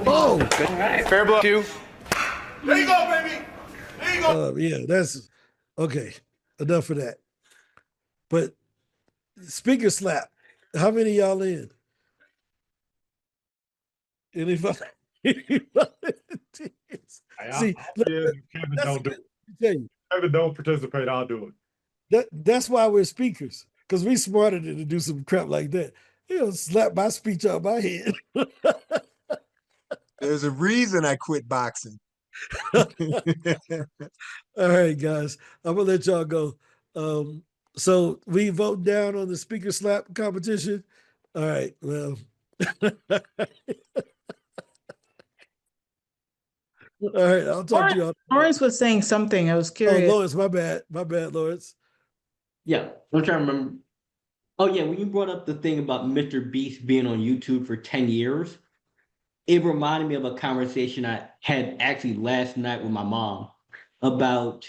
Oh, Good. Fair blow. Two. There you go, baby. There you go. yeah, that's okay. Enough of that. But speaker slap. How many of y'all in? Anybody? See, Kevin don't do it. Tell you, Kevin don't participate. I'll do it. that's why we're speakers, because we smarter than to do some crap like that. He'll slap my speech out my head. There's a reason I quit boxing. All right, guys, I'm gonna let y'all go. So we vote down on the speaker slap competition. All right, well. All right, I'll talk to y'all. Lawrence was saying something. I was Oh, curious. Lawrence, my bad, Lawrence. Yeah, I'm trying to remember. Oh yeah, when you brought up the thing about Mr. Beast being on YouTube for 10 years, it reminded me of a conversation I had actually last night with my mom about,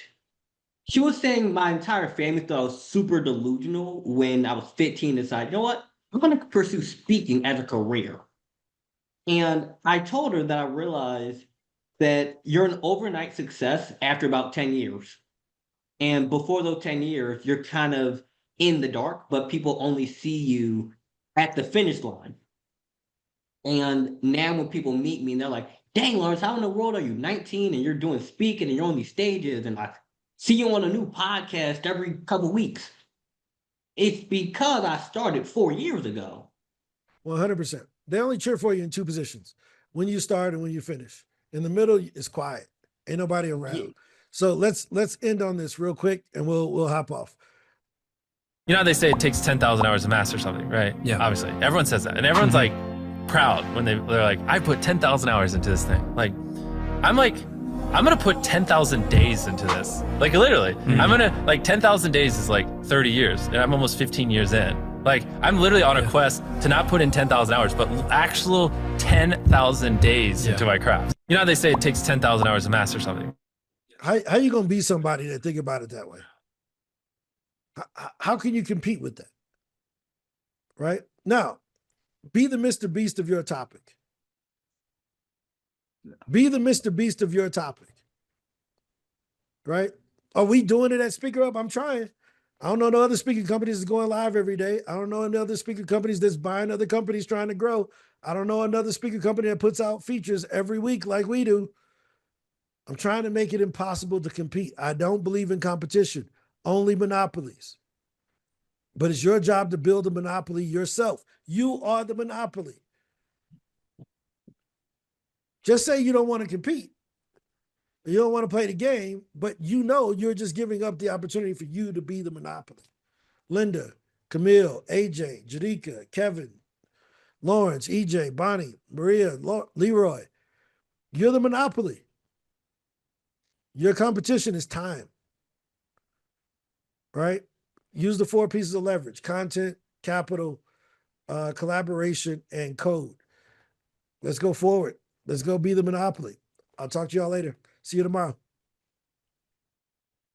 she was saying my entire family thought I was super delusional when I was 15 and decided, you know what, I'm gonna pursue speaking as a career. And I told her that I realized that you're an overnight success after about 10 years. And before those 10 years, you're kind of in the dark, but people only see you at the finish line. And now when people meet me and they're like, dang, Lawrence, how in the world are you 19 and you're doing speaking and you're on these stages and I see you on a new podcast every couple weeks? It's because I started 4 years ago. 100%. They only cheer for you in two positions: when you start and when you finish. In the middle, it's quiet. Ain't nobody around. Yeah. So let's end on this real quick and we'll hop off. You know how they say it takes 10,000 hours to master something, right? Yeah. Obviously, everyone says that, and everyone's like proud when they're like, I put 10,000 hours into this thing. Like, I'm gonna put 10,000 days into this. Like literally, I'm gonna 10,000 days is like 30 years, and I'm almost 15 years in. Like, I'm literally on a quest to not put in 10,000 hours, but actual 10,000 days into my craft. You know how they say it takes 10,000 hours to master something. How you gonna be somebody that think about it that way? How can you compete with that? Right? Now, be the Mr. Beast of your topic. Be the Mr. Beast of your topic. Right? Are we doing it at SpeakerHub? I'm trying. I don't know no other speaking companies that's going live every day. I don't know any other speaker companies that's buying other companies trying to grow. I don't know another speaker company that puts out features every week like we do. I'm trying to make it impossible to compete. I don't believe in competition, only monopolies. But it's your job to build a monopoly yourself. You are the monopoly. Just say you don't want to compete. You don't want to play the game, but you know you're just giving up the opportunity for you to be the monopoly. Linda, Camille, AJ, Jadika, Kevin, Lawrence, EJ, Bonnie, Maria, Leroy, you're the monopoly. Your competition is time, right? Use the 4 pieces of leverage: content, capital, collaboration, and code. Let's go forward. Let's go be the monopoly. I'll talk to y'all later. See you tomorrow.